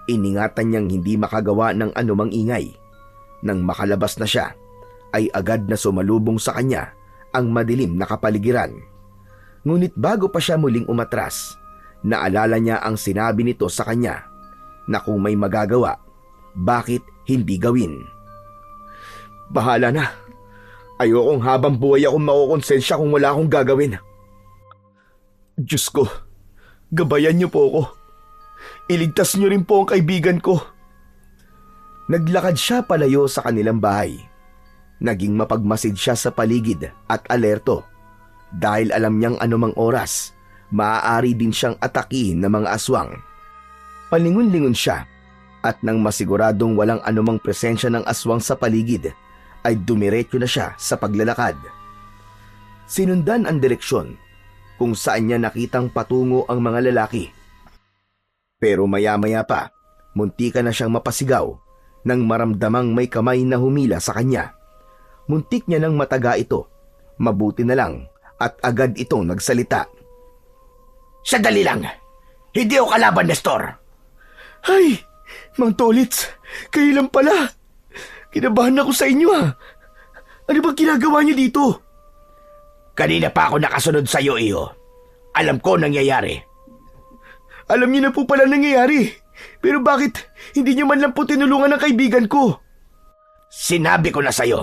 Speaker 1: Iningatan niyang hindi makagawa ng anumang ingay. Nang makalabas na siya, ay agad na sumalubong sa kanya ang madilim na kapaligiran. Ngunit bago pa siya muling umatras, naalala niya ang sinabi nito sa kanya na kung may magagawa, bakit hindi gawin?
Speaker 3: Bahala na. Ayokong habang buhay akong makukonsensya kung wala akong gagawin. Diyos ko, gabayan niyo po ako. Iligtas niyo rin po ang kaibigan ko.
Speaker 1: Naglakad siya palayo sa kanilang bahay. Naging mapagmasid siya sa paligid at alerto dahil alam niyang anumang oras, maaari din siyang atakihin ng mga aswang. Palingon-lingon siya at nang masiguradong walang anumang presensya ng aswang sa paligid, ay dumiretso na siya sa paglalakad. Sinundan ang direksyon kung saan niya nakitang patungo ang mga lalaki. Pero maya-maya pa, muntika na siyang mapasigaw nang maramdamang may kamay na humila sa kanya. Muntik niya nang mataga ito. Mabuti na lang at agad itong nagsalita.
Speaker 3: Sandali lang. Hindi ako kalaban, Nestor. Ay, Mang Tolits, kayo lang pala. Kinabahan ako sa inyo ha. Ano bang ginagawa niyo dito? Kanina pa ako nakasunod sa iyo, iho. Alam ko nangyayari. Alam niyo na po pala nangyayari. Pero bakit hindi niyo man lang po tinulungan ng kaibigan ko? Sinabi ko na sa iyo,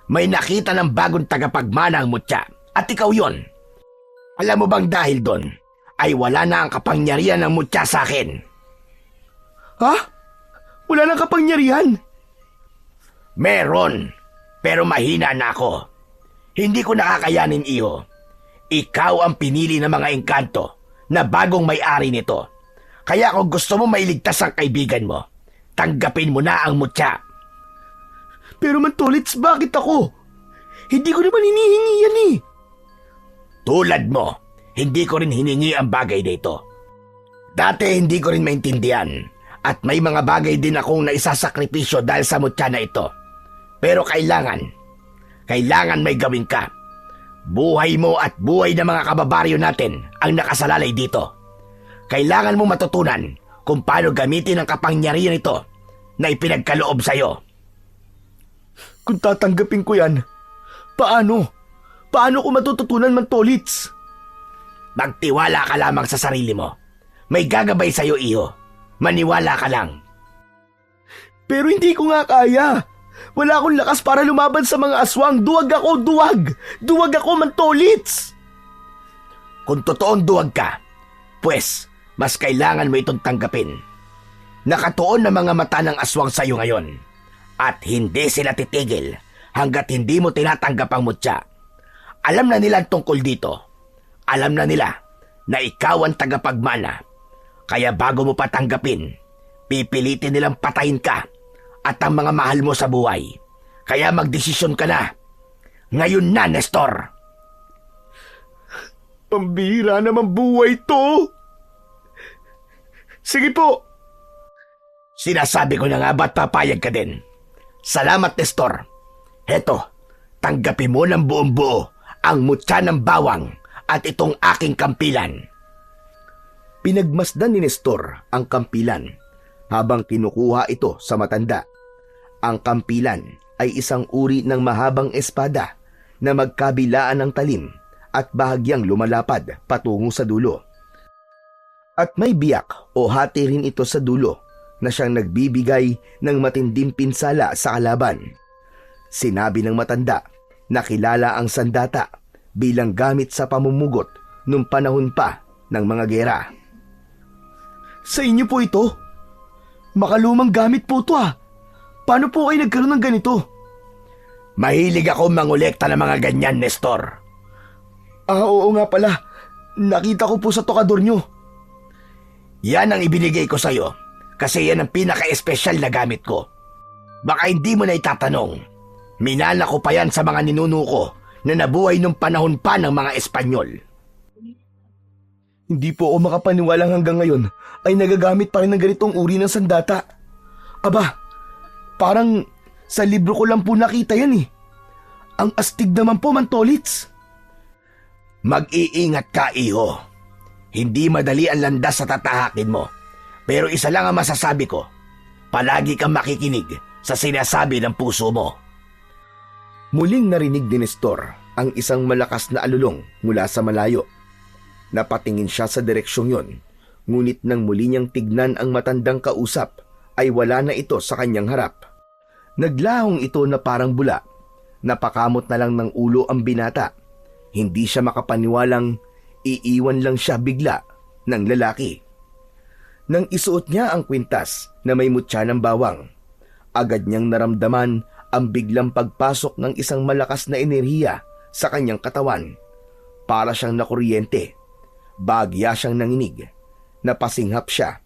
Speaker 3: may nakita ng bagong tagapagmana ang mutya at ikaw yon. Alam mo bang dahil doon ay wala na ang kapangyarihan ng mutya sa akin? Ha? Wala nang kapangyarihan? Meron, pero mahina na ako. Hindi ko nakakayanin, iho. Ikaw ang pinili ng mga engkanto na bagong may-ari nito. Kaya kung gusto mo mailigtas ang kaibigan mo, tanggapin mo na ang mutya. Pero Man Tolits, bakit ako? Hindi ko naman hinihingi yan eh. Tulad mo, hindi ko rin hiningi ang bagay na ito.
Speaker 1: Dati hindi ko rin maintindihan at may mga bagay din akong naisasakripisyo dahil sa mutya na ito. Pero kailangan may gawin ka. Buhay mo at buhay ng mga kababaryo natin ang nakasalalay dito. Kailangan mo matutunan kung paano gamitin ang kapangyarihan ito na ipinagkaloob sa'yo.
Speaker 3: Kung tatanggapin ko yan, paano? Paano ko matututunan, Mantolits?
Speaker 1: Magtiwala ka lamang sa sarili mo. May gagabay sa'yo, iho. Maniwala ka lang.
Speaker 3: Pero hindi ko nga kaya. Wala akong lakas para lumaban sa mga aswang. Duwag ako, duwag! Duwag ako, Mantolits!
Speaker 1: Kung totoong duwag ka, pues mas kailangan mo itong tanggapin. Nakatuon na mga mata ng aswang sa'yo ngayon at hindi sila titigil hanggat hindi mo tinatanggap ang mutya. Alam na nila tungkol dito. Alam na nila na ikaw ang tagapagmana. Kaya bago mo pa tanggapin, pipilitin nilang patayin ka at ang mga mahal mo sa buhay. Kaya magdesisyon ka na. Ngayon na, Nestor!
Speaker 3: Pambihira naman buhay to! Sige po!
Speaker 1: Sinasabi ko na nga ba't papayag ka din? Salamat, Nestor. Heto, tanggapin mo ng buong buo ang mutya ng bawang at itong aking kampilan.
Speaker 3: Pinagmasdan ni Nestor ang kampilan habang kinukuha ito sa matanda. Ang kampilan ay isang uri ng mahabang espada na magkabilaan ng talim at bahagyang lumalapad patungo sa dulo. At may biyak o hati rin ito sa dulo na siyang nagbibigay ng matinding pinsala sa kalaban. Sinabi ng matanda na kilala ang sandata bilang gamit sa pamumugot nung panahon pa ng mga gera. Sa inyo po ito? Makalumang gamit po ito ah. Paano po kayo nagkaroon ng ganito?
Speaker 1: Mahilig ako mangolekta ng mga ganyan, Nestor.
Speaker 3: Oo nga pala. Nakita ko po sa tokador nyo.
Speaker 1: Yan ang ibinigay ko sa'yo kasi yan ang pinaka-espesyal na gamit ko. Baka hindi mo na itatanong. Minana ko pa yan sa mga ninuno ko na nabuhay nung panahon pa ng mga Espanyol.
Speaker 3: Hindi po ako makapaniwalang hanggang ngayon ay nagagamit pa rin ng ganitong uri ng sandata. Aba, parang sa libro ko lang po nakita yan eh. Ang astig naman po, Mantolits.
Speaker 1: Mag-iingat ka, iho. Hindi madali ang landas sa tatahakin mo. Pero isa lang ang masasabi ko. Palagi kang makikinig sa sinasabi ng puso mo.
Speaker 3: Muling narinig ni Nestor ang isang malakas na alulong mula sa malayo. Napatingin siya sa direksyong yon, ngunit nang muli niyang tignan ang matandang kausap, ay wala na ito sa kanyang harap. Naglahong ito na parang bula. Napakamot na lang ng ulo ang binata. Hindi siya makapaniwalang iiwan lang siya bigla ng lalaki. Nang isuot niya ang kwintas na may mutya ng bawang, agad niyang naramdaman ang biglang pagpasok ng isang malakas na enerhiya sa kanyang katawan. Para siyang nakuryente. Bagya siyang nanginig. Napasinghap siya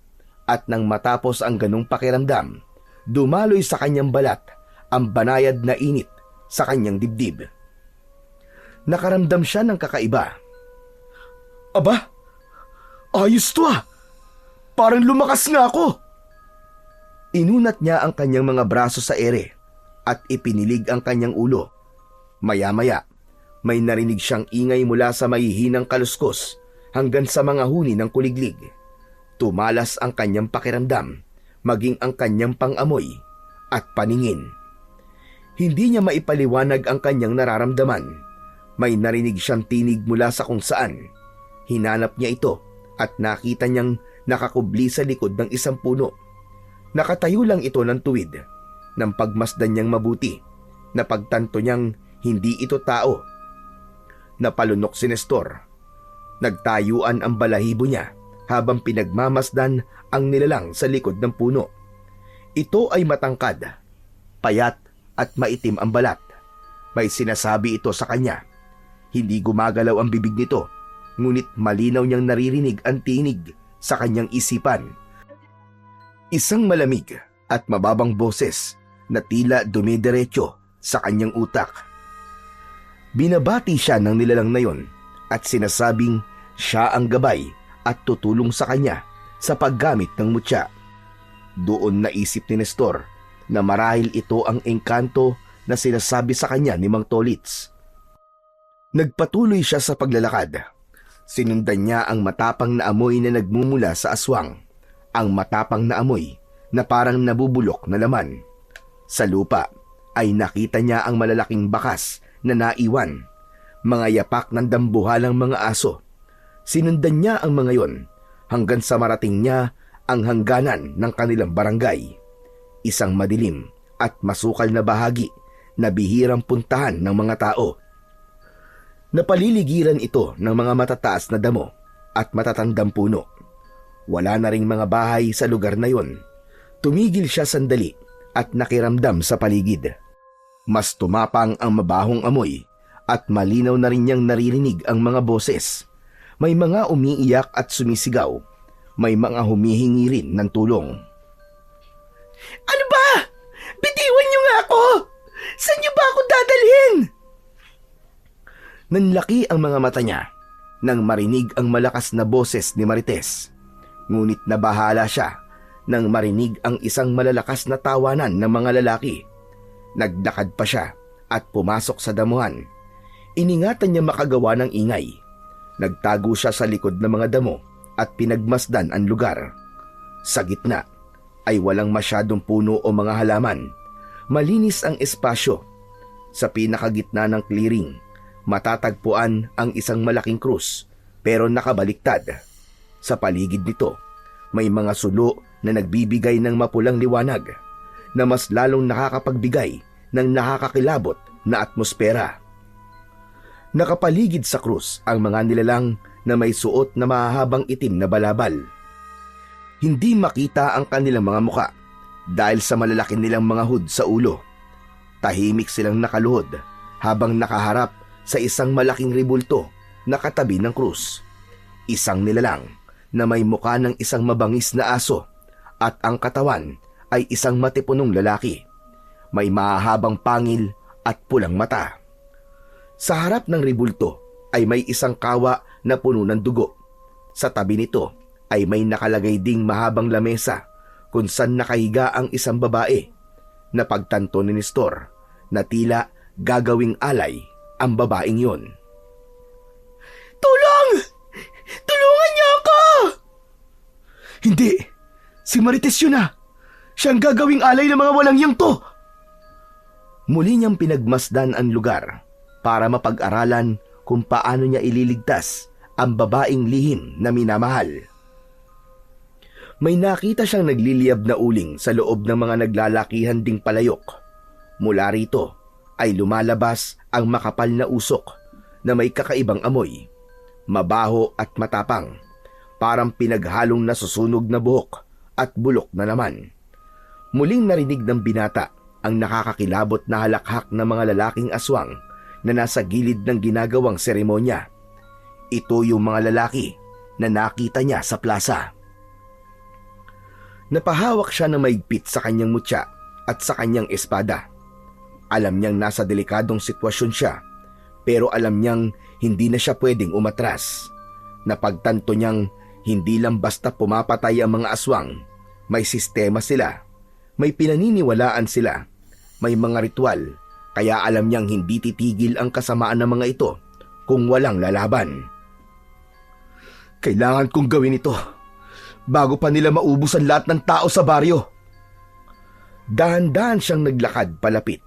Speaker 3: at nang matapos ang ganong pakiramdam, dumaloy sa kanyang balat ang banayad na init sa kanyang dibdib. Nakaramdam siya ng kakaiba. Aba, ayos to ah! Parang lumakas nga ako! Inunat niya ang kanyang mga braso sa ere at ipinilig ang kanyang ulo. Maya-maya, may narinig siyang ingay mula sa mahihinang kaluskos hanggang sa mga huni ng kuliglig. Tumalas ang kanyang pakiramdam, maging ang kanyang pangamoy at paningin. Hindi niya maipaliwanag ang kanyang nararamdaman. May narinig siyang tinig mula sa kung saan. Hinanap niya ito at nakita niyang nakakubli sa likod ng isang puno. Nakatayo lang ito ng tuwid. Nang pagmasdan niyang mabuti, napagtanto niyang hindi ito tao. Napalunok si Nestor. Nagtayuan ang balahibo niya habang pinagmamasdan ang nilalang sa likod ng puno. Ito ay matangkad, payat at maitim ang balat. May sinasabi ito sa kanya. Hindi gumagalaw ang bibig nito, ngunit malinaw niyang naririnig ang tinig sa kanyang isipan. Isang malamig at mababang boses na tila dumidiretso sa kanyang utak. Binabati siya ng nilalang na yon at sinasabing siya ang gabay at tutulong sa kanya
Speaker 1: sa paggamit ng mutya. Doon naisip ni Nestor na marahil ito ang engkanto na sinasabi sa kanya ni Mang Tolits. Nagpatuloy siya sa paglalakad. Sinundan niya ang matapang na amoy na nagmumula sa aswang. Ang matapang na amoy na parang nabubulok na laman. Sa lupa ay nakita niya ang malalaking bakas na naiwan. Mga yapak ng dambuhalang mga aso. Sinundan niya ang mga yon hanggang sa marating niya ang hangganan ng kanilang barangay. Isang madilim at masukal na bahagi na bihirang puntahan ng mga tao. Napaliligiran ito ng mga matataas na damo at matatandang puno. Wala na ring mga bahay sa lugar na yon. Tumigil siya sandali at nakiramdam sa paligid. Mas tumapang ang mabahong amoy at malinaw na rin niyang naririnig ang mga boses. May mga umiiyak at sumisigaw. May mga humihingi rin ng tulong.
Speaker 2: Ano ba? Bitiwan niyo nga ako! Saan niyo ba ako dadalhin?
Speaker 1: Nanlaki ang mga mata niya nang marinig ang malakas na boses ni Marites. Ngunit nabahala siya nang marinig ang isang malalakas na tawanan ng mga lalaki. Naglakad pa siya at pumasok sa damuhan. Iningatan niya makagawa ng ingay. Nagtago siya sa likod ng mga damo at pinagmasdan ang lugar. Sa gitna ay walang masyadong puno o mga halaman. Malinis ang espasyo. Sa pinakagitna ng clearing, matatagpuan ang isang malaking krus pero nakabaliktad. Sa paligid nito, may mga sulo na nagbibigay ng mapulang liwanag na mas lalong nakakapagbigay ng nakakakilabot na atmosfera. Nakapaligid sa krus ang mga nilalang na may suot na mahahabang itim na balabal. Hindi makita ang kanilang mga muka dahil sa malalaki nilang mga hood sa ulo. Tahimik silang nakaluhod habang nakaharap sa isang malaking ribulto na katabi ng krus. Isang nilalang na may mukha ng isang mabangis na aso at ang katawan ay isang matipunong lalaki. May mahahabang pangil at pulang mata. Sa harap ng ribulto ay may isang kawa na puno ng dugo. Sa tabi nito ay may nakalagay ding mahabang lamesa kung saan nakahiga ang isang babae. Napagtanto ni Nestor na tila gagawing alay ang babaeng yon.
Speaker 2: Tulong! Tulungan niyo ako!
Speaker 3: Hindi! Si Marites yun na! Siyang gagawing alay ng mga walang yang to!
Speaker 1: Muli niyang pinagmasdan ang lugar para mapag-aralan kung paano niya ililigtas ang babaeng lihim na minamahal. May nakita siyang nagliliyab na uling sa loob ng mga naglalakihan ding palayok. Mula rito ay lumalabas ang makapal na usok na may kakaibang amoy. Mabaho at matapang, parang pinaghalong nasusunog na buhok at bulok na naman. Muling narinig ng binata ang nakakakilabot na halakhak ng mga lalaking aswang na nasa gilid ng ginagawang seremonya. Ito yung mga lalaki na nakita niya sa plaza. Napahawak siya ng maigpit sa kanyang mutya at sa kanyang espada. Alam niyang nasa delikadong sitwasyon siya, pero alam niyang hindi na siya pwedeng umatras. Napagtanto niyang hindi lang basta pumapatay ang mga aswang. May sistema sila. May pinaniniwalaan sila. May mga ritual. Kaya alam niyang hindi titigil ang kasamaan ng mga ito kung walang lalaban.
Speaker 3: Kailangan kong gawin ito bago pa nila maubos ang lahat ng tao sa baryo.
Speaker 1: Dahan-dahan siyang naglakad palapit.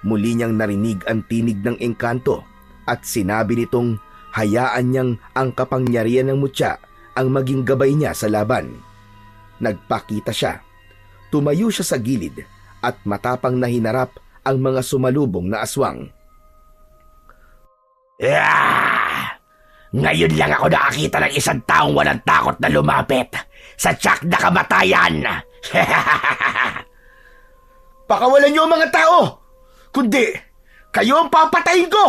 Speaker 1: Muli niyang narinig ang tinig ng engkanto at sinabi nitong hayaan niyang ang kapangyarihan ng mutya ang maging gabay niya sa laban. Nagpakita siya. Tumayo siya sa gilid at matapang na hinarap ang mga sumalubong na aswang.
Speaker 2: Ngayon lang ako nakakita ng isang taong walang takot na lumapit sa tiyak na kamatayan.
Speaker 3: Pakawalan niyo ang mga tao! Kundi, kayo ang papatayin ko!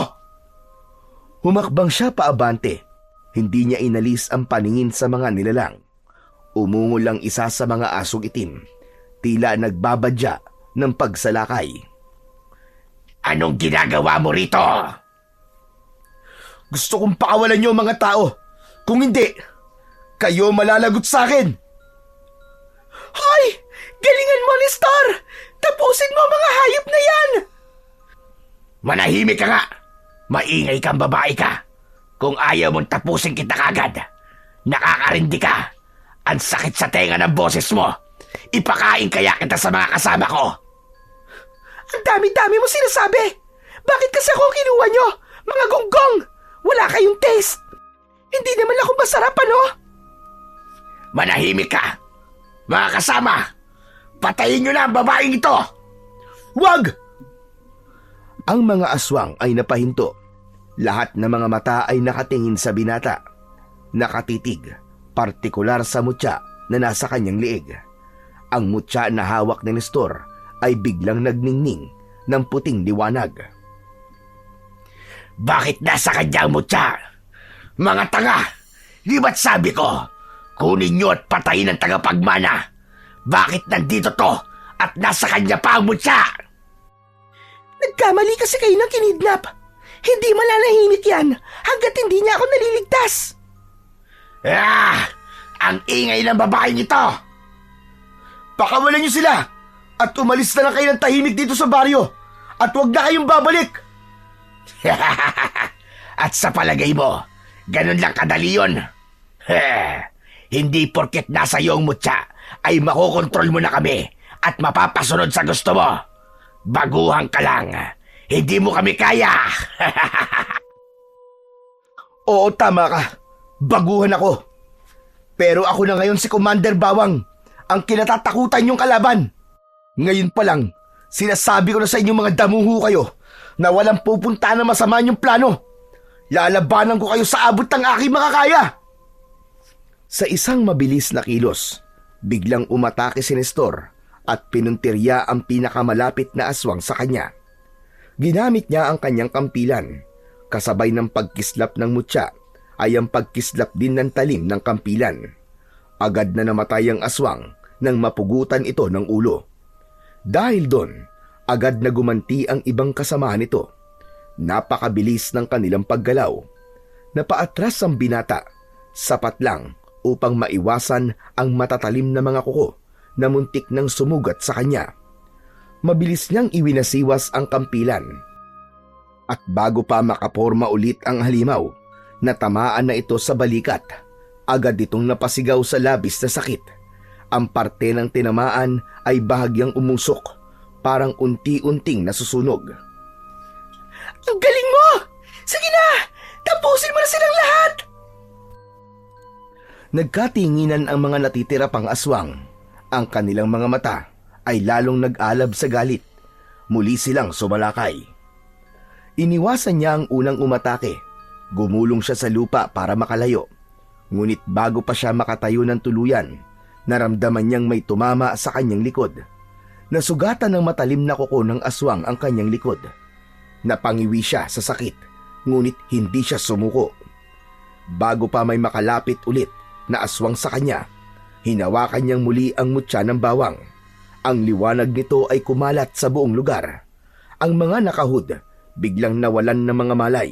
Speaker 1: Humakbang siya paabante. Hindi niya inalis ang paningin sa mga nilalang. Umungol lang isa sa mga asong itim. Tila nagbabadya ng pagsalakay.
Speaker 2: Anong ginagawa mo rito?
Speaker 3: Gusto kong pakawalan niyo ang mga tao. Kung hindi, kayo malalagot sa akin.
Speaker 2: Hoy! Galingan mo, Nestor! Tapusin mo ang mga hayop na yan!
Speaker 4: Manahimik ka nga! Maingay kang babae ka! Kung ayaw mong tapusin kita kagad, nakakarindi ka! Ang sakit sa tenga ng boses mo! Ipakain kaya kita sa mga kasama ko!
Speaker 2: Ang dami-dami mo sinasabi! Bakit kasi ako kinuha nyo? Mga gonggong! Wala kayong taste! Hindi naman ako masarap, ano?
Speaker 4: Manahimik ka! Mga kasama! Patayin nyo na ang babaeng ito!
Speaker 3: Wag!
Speaker 1: Ang mga aswang ay napahinto. Lahat ng mga mata ay nakatingin sa binata. Nakatitig, partikular sa mutya na nasa kanyang liig. Ang mutya na hawak ni Nestor ay biglang nagningning ng puting liwanag.
Speaker 4: Bakit nasa kanya ang mutya? Mga tanga! Di ba't sabi ko, kunin nyo at patayin ang tagapagmana? Bakit nandito to at nasa kanya pa ang mutya?
Speaker 2: Nagkamali kasi kayo ng kinidnap. Hindi malalahimik yan hanggat hindi niya ako naliligtas.
Speaker 4: Ang ingay ng babaeng ito!
Speaker 3: Pakawalan niyo sila at umalis na lang kayo ng tahimik dito sa baryo at huwag na kayong babalik.
Speaker 4: At sa palagay mo, ganun lang kadali yun. Hindi porket nasa iyo ang mutya ay makokontrol mo na kami at mapapasunod sa gusto mo. Baguhan ka lang. Hindi mo kami kaya.
Speaker 3: Oo, tama ka. Baguhan ako. Pero ako na ngayon si Commander Bawang, ang kinatatakutan niyong kalaban. Ngayon pa lang, sinasabi ko na sa inyong mga damuho kayo na walang pupunta na masama niyong plano. Lalabanan ko kayo sa abot ng aking makakaya.
Speaker 1: Sa isang mabilis na kilos, biglang umatake si Nestor at pinuntirya ang pinakamalapit na aswang sa kanya. Ginamit niya ang kanyang kampilan. Kasabay ng pagkislap ng mutya ay ang pagkislap din ng talim ng kampilan. Agad na namatay ang aswang nang mapugutan ito ng ulo. Dahil doon, agad na gumanti ang ibang kasama nito. Napakabilis ng kanilang paggalaw. Napaatras ang binata, sapat lang upang maiwasan ang matatalim na mga kuko na muntik nang sumugat sa kanya. Mabilis niyang iwinasiwas ang kampilan. At bago pa makaporma ulit ang halimaw, natamaan na ito sa balikat. Agad itong napasigaw sa labis na sakit. Ang parte ng tinamaan ay bahagyang umusok, parang unti-unting nasusunog.
Speaker 2: Ang galing mo! Sige na! Tapusin mo na silang lahat!
Speaker 1: Nagkatinginan ang mga natitira pang aswang. Ang kanilang mga mata ay lalong nag-alab sa galit. Muli silang sumalakay. Iniwasan niya ang unang umatake. Gumulong siya sa lupa para makalayo. Ngunit bago pa siya makatayo ng tuluyan, naramdaman niyang may tumama sa kanyang likod. Nasugatan ng matalim na kuko ng aswang ang kanyang likod. Napangiwi siya sa sakit, ngunit hindi siya sumuko. Bago pa may makalapit ulit na aswang sa kanya, hinawakan niyang muli ang mutya ng bawang. Ang liwanag nito ay kumalat sa buong lugar. Ang mga nakahud biglang nawalan ng mga malay.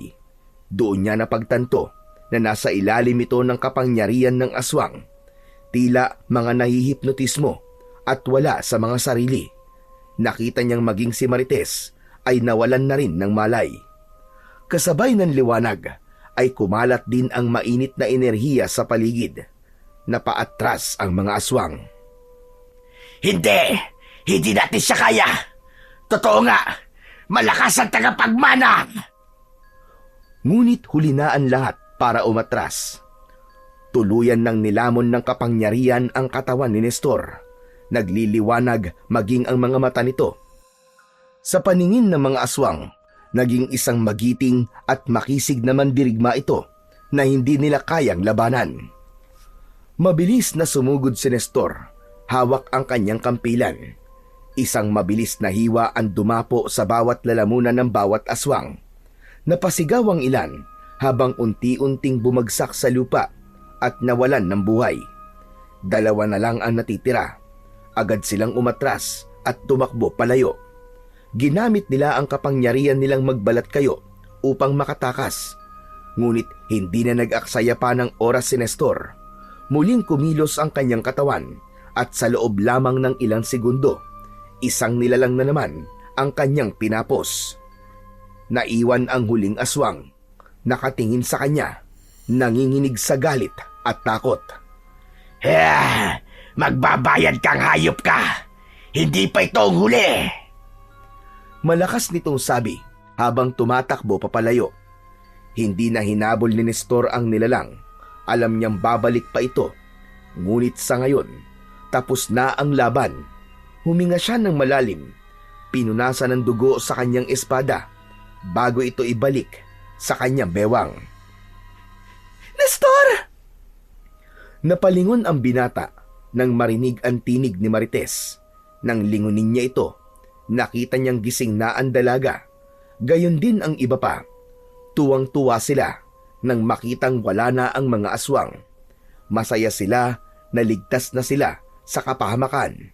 Speaker 1: Doon niya napagtanto na nasa ilalim ito ng kapangyarihan ng aswang. Tila mga nahihipnotismo at wala sa mga sarili. Nakita niyang maging si Marites ay nawalan na rin ng malay. Kasabay ng liwanag ay kumalat din ang mainit na enerhiya sa paligid. Napaatras ang mga aswang.
Speaker 4: Hindi! Hindi natin siya kaya! Totoo nga! Malakas ang tagapagmana!
Speaker 1: Ngunit huli na ang lahat para umatras. Tuluyan ng nilamon ng kapangyarihan ang katawan ni Nestor. Nagliliwanag maging ang mga mata nito. Sa paningin ng mga aswang, naging isang magiting at makisig na mandirigma ito na hindi nila kayang labanan. Mabilis na sumugod si Nestor. Hawak ang kanyang kampilan. Isang mabilis na hiwa ang dumapo sa bawat lalamunan ng bawat aswang. Napasigaw ang ilan habang unti-unting bumagsak sa lupa at nawalan ng buhay. Dalawa na lang ang natitira. Agad silang umatras at tumakbo palayo. Ginamit nila ang kapangyarihan nilang magbalat kayo upang makatakas. Ngunit hindi na nag-aksaya pa ng oras si Nestor. Muling kumilos ang kanyang katawan At sa loob lamang ng ilang segundo, isang nilalang na naman ang kanyang pinapos. Naiwan ang huling aswang, nakatingin sa kanya, nanginginig sa galit at takot.
Speaker 4: Magbabayad kang hayop ka! Hindi pa ito ang huli!
Speaker 1: Malakas nitong sabi habang tumatakbo papalayo. Hindi na hinabol ni Nestor ang nilalang. Alam niyang babalik pa ito. Ngunit sa ngayon, tapos na ang laban. Huminga siya ng malalim. Pinunasan ng dugo sa kanyang espada bago ito ibalik sa kanyang bewang.
Speaker 2: Nestor!
Speaker 1: Napalingon ang binata nang marinig ang tinig ni Marites. Nang lingunin niya ito, nakita niyang gising na ang dalaga. Gayon din ang iba pa. Tuwang-tuwa sila nang makitang wala na ang mga aswang. Masaya sila na ligtas na sila sa kapahamakan.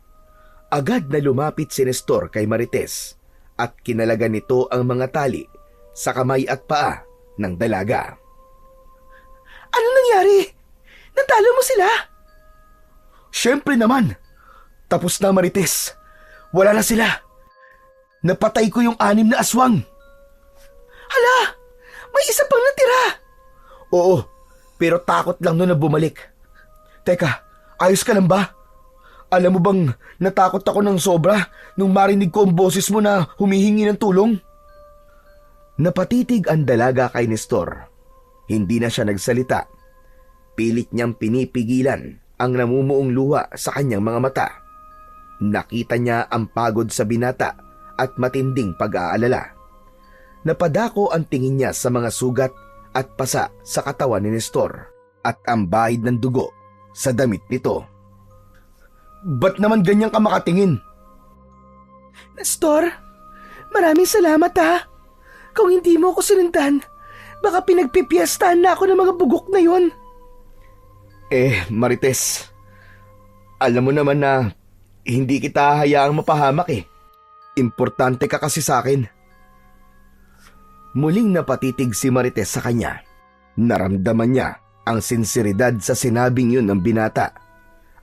Speaker 1: Agad na lumapit si Nestor kay Marites at kinalagan nito ang mga tali sa kamay at paa ng dalaga.
Speaker 2: Ano nangyari? Natalo mo sila?
Speaker 3: Siyempre naman! Tapos na, Marites. Wala na sila. Napatay ko yung 6 na aswang.
Speaker 2: Hala! May isa pang natira!
Speaker 3: Oo, pero takot lang nun na bumalik. Teka, ayos ka lang ba? Alam mo bang natakot ako ng sobra nung marinig ko ang boses mo na humihingi ng tulong?
Speaker 1: Napatitig ang dalaga kay Nestor. Hindi na siya nagsalita. Pilit niyang pinipigilan ang namumuong luha sa kanyang mga mata. Nakita niya ang pagod sa binata at matinding pag-aalala. Napadako ang tingin niya sa mga sugat at pasa sa katawan ni Nestor at ang bahid ng dugo sa damit nito.
Speaker 3: Ba't naman ganyan ka makatingin?
Speaker 2: Nestor, maraming salamat ha. Kung hindi mo ako sinundan, baka pinagpipiestahan na ako ng mga bugok na yon.
Speaker 3: Marites, alam mo naman na hindi kita hayaang mapahamak eh. Importante ka kasi sa akin.
Speaker 1: Muling napatitig si Marites sa kanya. Naramdaman niya ang sinseridad sa sinabing yun ng binata.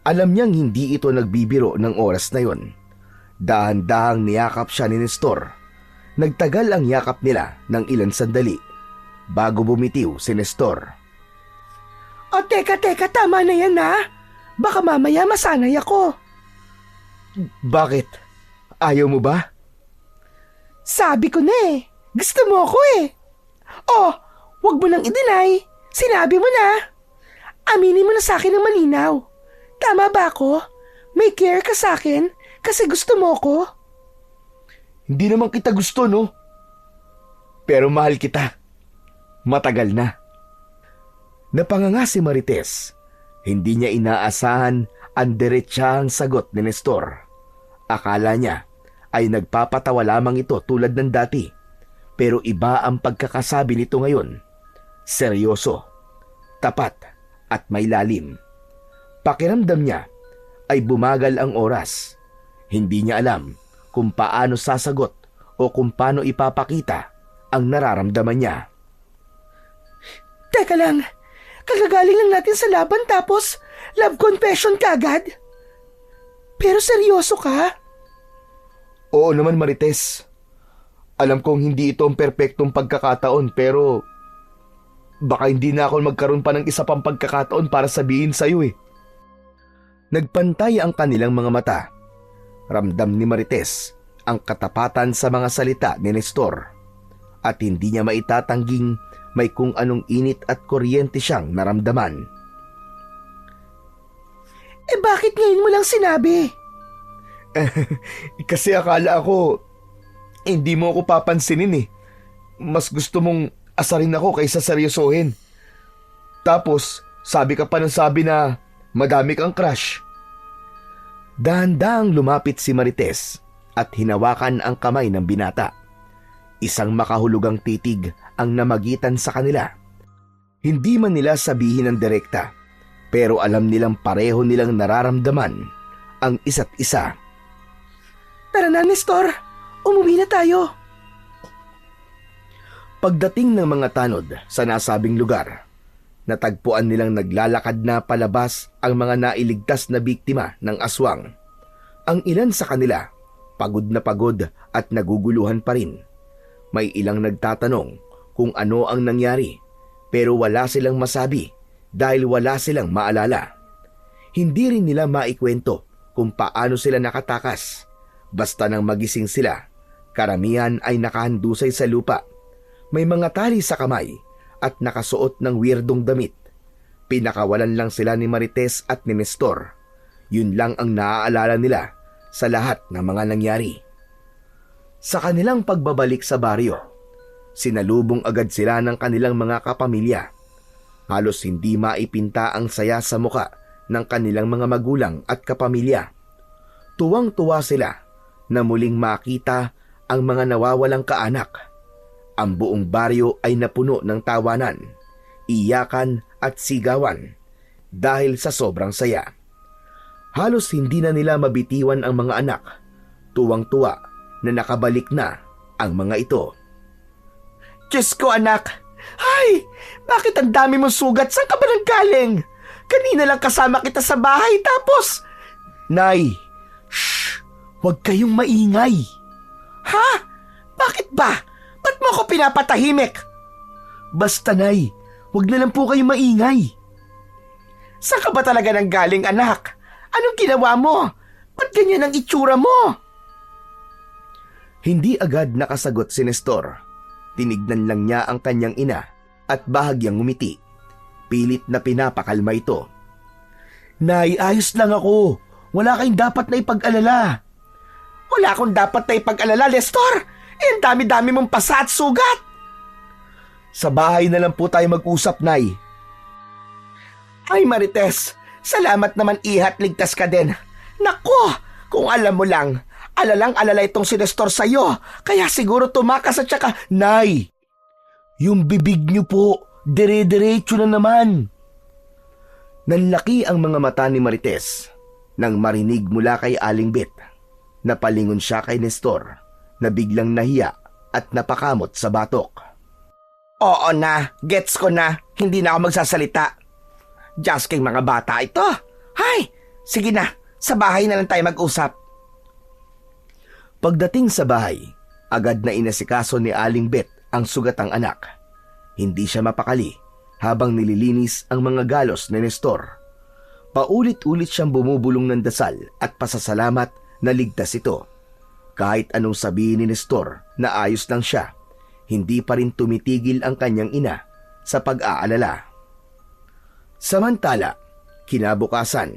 Speaker 1: Alam niyang hindi ito nagbibiro ng oras na yon. Dahan-dahang niyakap siya ni Nestor. Nagtagal ang yakap nila ng ilang sandali bago bumitiw si Nestor.
Speaker 2: O teka, tama na yan ha. Baka mamaya masanay ako.
Speaker 3: Bakit? Ayaw mo ba?
Speaker 2: Sabi ko na eh. Gusto mo ako eh. Oh, wag mo nang i-deny. Sinabi mo na. Aminin mo na sa akin ng malinaw. Tama ba ako? May care ka sa akin kasi gusto mo ko?
Speaker 3: Hindi naman kita gusto, no? Pero mahal kita. Matagal na.
Speaker 1: Napanganga si Marites. Hindi niya inaasahan ang diretsahang sagot ni Nestor. Akala niya ay nagpapatawa lamang ito tulad ng dati. Pero iba ang pagkakasabi nito ngayon. Seryoso, tapat at may lalim. Pakiramdam niya ay bumagal ang oras. Hindi niya alam kung paano sasagot o kung paano ipapakita ang nararamdaman niya.
Speaker 2: Teka lang, kagagaling lang natin sa laban tapos love confession kagad? Pero seryoso ka?
Speaker 3: Oo naman, Marites. Alam kong hindi ito ang perpektong pagkakataon pero baka hindi na ako magkaroon pa ng isa pang pagkakataon para sabihin sa'yo eh.
Speaker 1: Nagpantay ang kanilang mga mata. Ramdam ni Marites ang katapatan sa mga salita ni Nestor at hindi niya maitatangging may kung anong init at kuryente siyang naramdaman.
Speaker 2: Bakit ngayon mo lang sinabi?
Speaker 3: Kasi akala ko hindi mo ako papansinin eh. Mas gusto mong asarin ako kaysa seryosohin. Tapos sabi ka pa ng sabi na madami kang crush.
Speaker 1: Dahan-dahang lumapit si Marites at hinawakan ang kamay ng binata. Isang makahulugang titig ang namagitan sa kanila. Hindi man nila sabihin ng direkta, pero alam nilang pareho nilang nararamdaman ang isa't isa.
Speaker 2: Tara na, Nestor. Umuwi na tayo.
Speaker 1: Pagdating ng mga tanod sa nasabing lugar, Natagpuan nilang naglalakad na palabas ang mga nailigtas na biktima ng aswang. Ang ilan sa kanila, pagod na pagod at naguguluhan pa rin. May ilang nagtatanong kung ano ang nangyari, pero wala silang masabi dahil wala silang maalala. Hindi rin nila maikwento kung paano sila nakatakas. Basta nang magising sila, karamihan ay nakahandusay sa lupa. May mga tali sa kamay at nakasuot ng weirdong damit. Pinakawalan lang sila ni Marites at ni Nestor. Yun lang ang naaalala nila sa lahat ng mga nangyari. Sa kanilang pagbabalik sa baryo, sinalubong agad sila ng kanilang mga kapamilya. Halos hindi maipinta ang saya sa muka ng kanilang mga magulang at kapamilya. Tuwang-tuwa sila na muling makita ang mga nawawalang kaanak. Ang buong baryo ay napuno ng tawanan, iyakan at sigawan dahil sa sobrang saya. Halos hindi na nila mabitiwan ang mga anak. Tuwang-tuwa na nakabalik na ang mga ito.
Speaker 2: Diyos ko, anak! Ay! Bakit ang dami mong sugat? Saan ka ba nanggaling? Kanina lang kasama kita sa bahay tapos...
Speaker 3: Nay,
Speaker 2: Shh! Huwag kayong maingay! Ha? Bakit ba? Ba't mo ako pinapatahimik?
Speaker 3: basta nay, huwag na lang po kayong maingay.
Speaker 2: Saan ka ba talaga nanggaling, anak? Anong ginawa mo? Ba't ganyan ang itsura mo?
Speaker 1: Hindi agad nakasagot si Nestor. Tinignan lang niya ang kanyang ina at bahagyang ngumiti. Pilit na pinapakalma ito.
Speaker 3: Nay, ayos lang ako. Wala kayong dapat na ipag-alala.
Speaker 2: Wala akong dapat na ipag-alala, Nestor. Ang dami-dami mong pasa at sugat.
Speaker 3: Sa bahay na lang po tayo mag-usap, Nay.
Speaker 2: Ay, Marites, salamat naman ihat, ligtas ka din. Nako, kung alam mo lang, alalang-alala itong si Nestor sa'yo, kaya siguro tumakas at saka...
Speaker 3: Nay, yung bibig niyo po, dire-diretso na naman.
Speaker 1: Nanlaki ang mga mata ni Marites nang marinig mula kay Aling Bet. Napalingon siya kay Nestor na biglang nahiya at napakamot sa batok.
Speaker 2: Oo na, gets ko na, hindi na ako magsasalita. Just kay mga bata ito. Hay, sige na, sa bahay na lang tayo mag-usap.
Speaker 1: Pagdating sa bahay, agad na inasikaso ni Aling Bet ang sugatang anak. Hindi siya mapakali habang nililinis ang mga galos ni Nestor. Paulit-ulit siyang bumubulong ng dasal at pasasalamat na ligtas ito. Kahit anong sabihin ni Nestor na ayos lang siya, hindi pa rin tumitigil ang kanyang ina sa pag-aalala. Samantala, kinabukasan,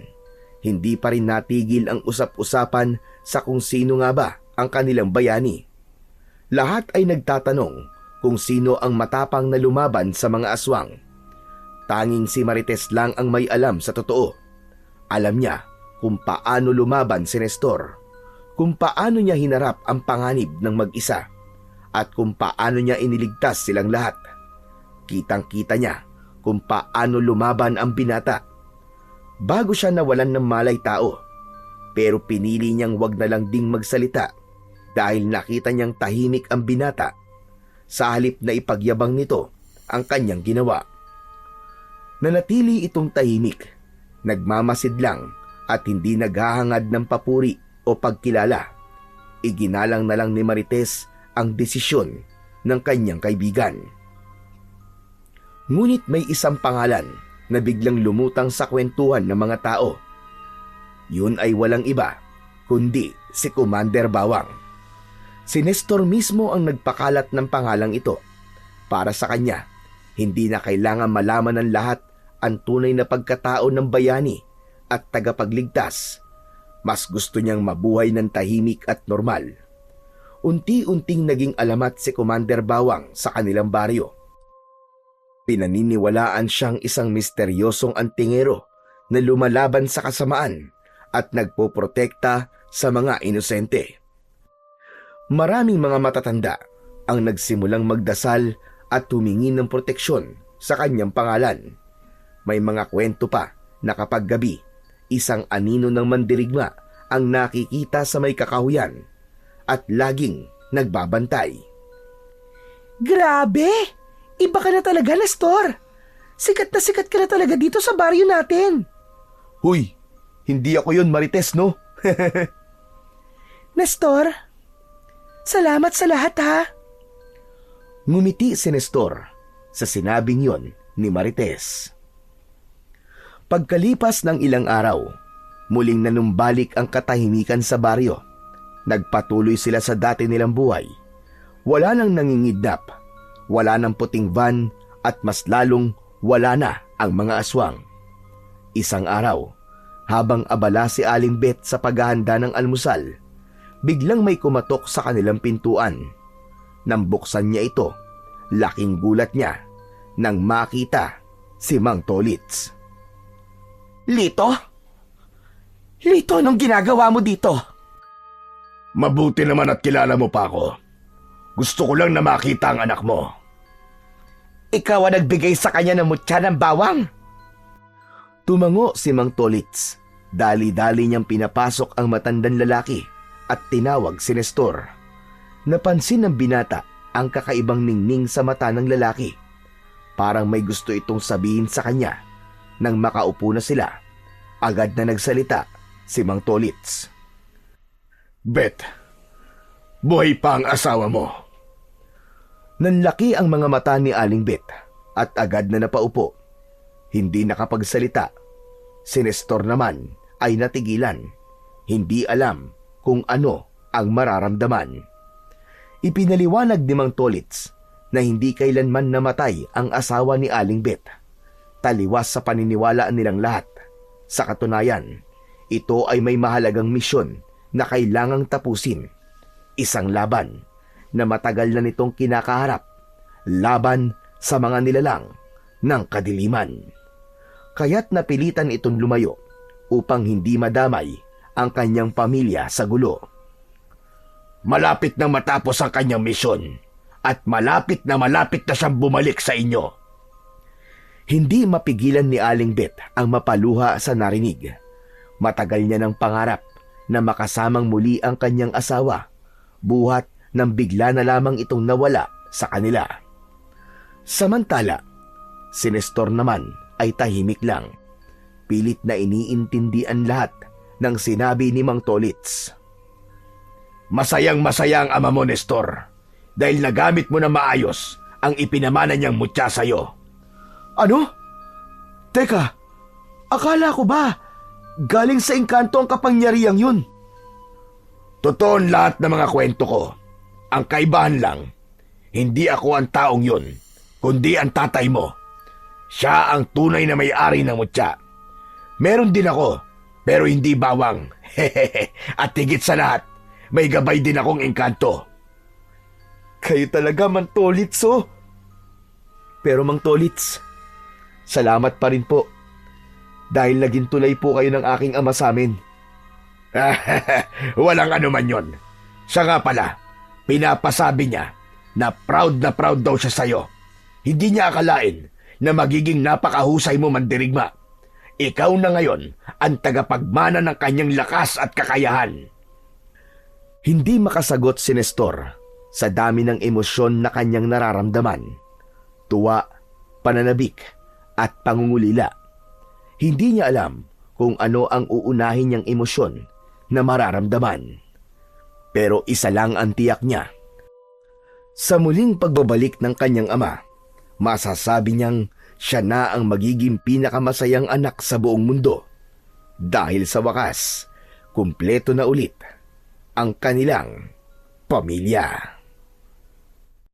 Speaker 1: hindi pa rin natigil ang usap-usapan sa kung sino nga ba ang kanilang bayani. Lahat ay nagtatanong kung sino ang matapang na lumaban sa mga aswang. Tanging si Marites lang ang may alam sa totoo. Alam niya kung paano lumaban si Nestor, kung paano niya hinarap ang panganib ng mag-isa, at kung paano niya iniligtas silang lahat. Kitang-kita niya kung paano lumaban ang binata. Bago siya nawalan ng malay tao, pero pinili niyang wag na lang ding magsalita dahil nakita niyang tahimik ang binata sa halip na ipagyabang nito ang kanyang ginawa. Nanatili itong tahimik, nagmamasid lang at hindi naghahangad ng papuri o pagkilala. Iginalang na lang ni Marites ang desisyon ng kanyang kaibigan. Ngunit may isang pangalan na biglang lumutang sa kwentuhan ng mga tao. Yun ay walang iba kundi si Commander Bawang. Si Nestor mismo ang nagpakalat ng pangalang ito. Para sa kanya, hindi na kailangan malaman ng lahat ang tunay na pagkatao ng bayani at tagapagligtas. Mas gusto niyang mabuhay ng tahimik at normal. Unti-unting naging alamat si Commander Bawang sa kanilang baryo. Pinaniniwalaan siyang isang misteryosong antingero na lumalaban sa kasamaan at nagpoprotekta sa mga inosente. Maraming mga matatanda ang nagsimulang magdasal at humingi ng proteksyon sa kanyang pangalan. May mga kwento pa na kapag gabi, isang anino ng mandirigma ang nakikita sa may kakahuyan at laging nagbabantay.
Speaker 2: Grabe! Iba ka na talaga, Nestor. Sikat na sikat ka na talaga dito sa baryo natin.
Speaker 3: Huy, hindi ako yun, Marites, no?
Speaker 2: Nestor, salamat sa lahat ha.
Speaker 1: Ngumiti si Nestor sa sinabing yon ni Marites. Pagkalipas ng ilang araw, muling nanumbalik ang katahimikan sa baryo. Nagpatuloy sila sa dati nilang buhay. Wala nang nangingidnap, wala nang puting van at mas lalong wala na ang mga aswang. Isang araw, habang abala si Aling Bet sa paghahanda ng almusal, biglang may kumatok sa kanilang pintuan. Nang buksan niya ito, laking gulat niya nang makita si Mang Tolits.
Speaker 4: Lito? Lito, anong ginagawa mo dito?
Speaker 3: Mabuti naman at kilala mo pa ako. Gusto ko lang na makita ang anak mo.
Speaker 4: Ikaw ang nagbigay sa kanya ng mutya ng bawang?
Speaker 1: Tumango si Mang Tolits. Dali-dali niyang pinapasok ang matandang lalaki at tinawag si Nestor. Napansin ng binata ang kakaibang ningning sa mata ng lalaki. Parang may gusto itong sabihin sa kanya. Nang makaupo na sila, agad na nagsalita si Mang Tolits.
Speaker 3: Bet, buhay pa ang asawa mo.
Speaker 1: Nanlaki ang mga mata ni Aling Bet at agad na napaupo. Hindi nakapagsalita. Si Nestor naman ay natigilan. Hindi alam kung ano ang mararamdaman. Ipinaliwanag ni Mang Tolits na hindi kailanman namatay ang asawa ni Aling Bet. Taliwas sa paniniwalaan nilang lahat. Sa katunayan, ito ay may mahalagang misyon na kailangang tapusin. Isang laban na matagal na nitong kinakaharap. Laban sa mga nilalang ng kadiliman. Kaya't napilitan itong lumayo upang hindi madamay ang kanyang pamilya sa gulo.
Speaker 3: Malapit nang matapos ang kanyang misyon at malapit na siyang bumalik sa inyo.
Speaker 1: Hindi mapigilan ni Aling Bet ang mapaluha sa narinig. Matagal niya ng pangarap na makasamang muli ang kanyang asawa, buhat nang bigla na lamang itong nawala sa kanila. Samantala, si Nestor naman ay tahimik lang. Pilit na iniintindihan lahat ng sinabi ni Mang Tolits.
Speaker 3: Masayang-masaya ang ama mo, Nestor, dahil nagamit mo na maayos ang ipinamana niyang mutya sa'yo.
Speaker 2: Ano? Teka, akala ko ba galing sa engkanto ang kapangyarihang yun?
Speaker 3: Totoo lahat ng mga kwento ko. Ang kaibahan lang, hindi ako ang taong yun, kundi ang tatay mo. Siya ang tunay na may-ari ng mutya. Meron din ako, pero hindi bawang. At higit sa lahat, may gabay din akong engkanto.
Speaker 2: Kayo talaga, Mang Tolits, oh.
Speaker 1: Pero Mang Tolits, salamat pa rin po. Dahil naging tulay po kayo ng aking ama sa amin.
Speaker 3: Walang anuman yon. Siya nga pala, pinapasabi niya na proud daw siya sa'yo. Hindi niya akalain na magiging napakahusay mo mandirigma. Ikaw na ngayon ang tagapagmana ng kanyang lakas at kakayahan.
Speaker 1: Hindi makasagot si Nestor sa dami ng emosyon na kanyang nararamdaman. Tuwa, pananabik, at pangungulila. Hindi niya alam kung ano ang uunahin niyang emosyon na mararamdaman. Pero isa lang ang tiyak niya. Sa muling pagbabalik ng kanyang ama, masasabi niyang siya na ang magiging pinakamasayang anak sa buong mundo. Dahil sa wakas, kumpleto na ulit ang kanilang pamilya.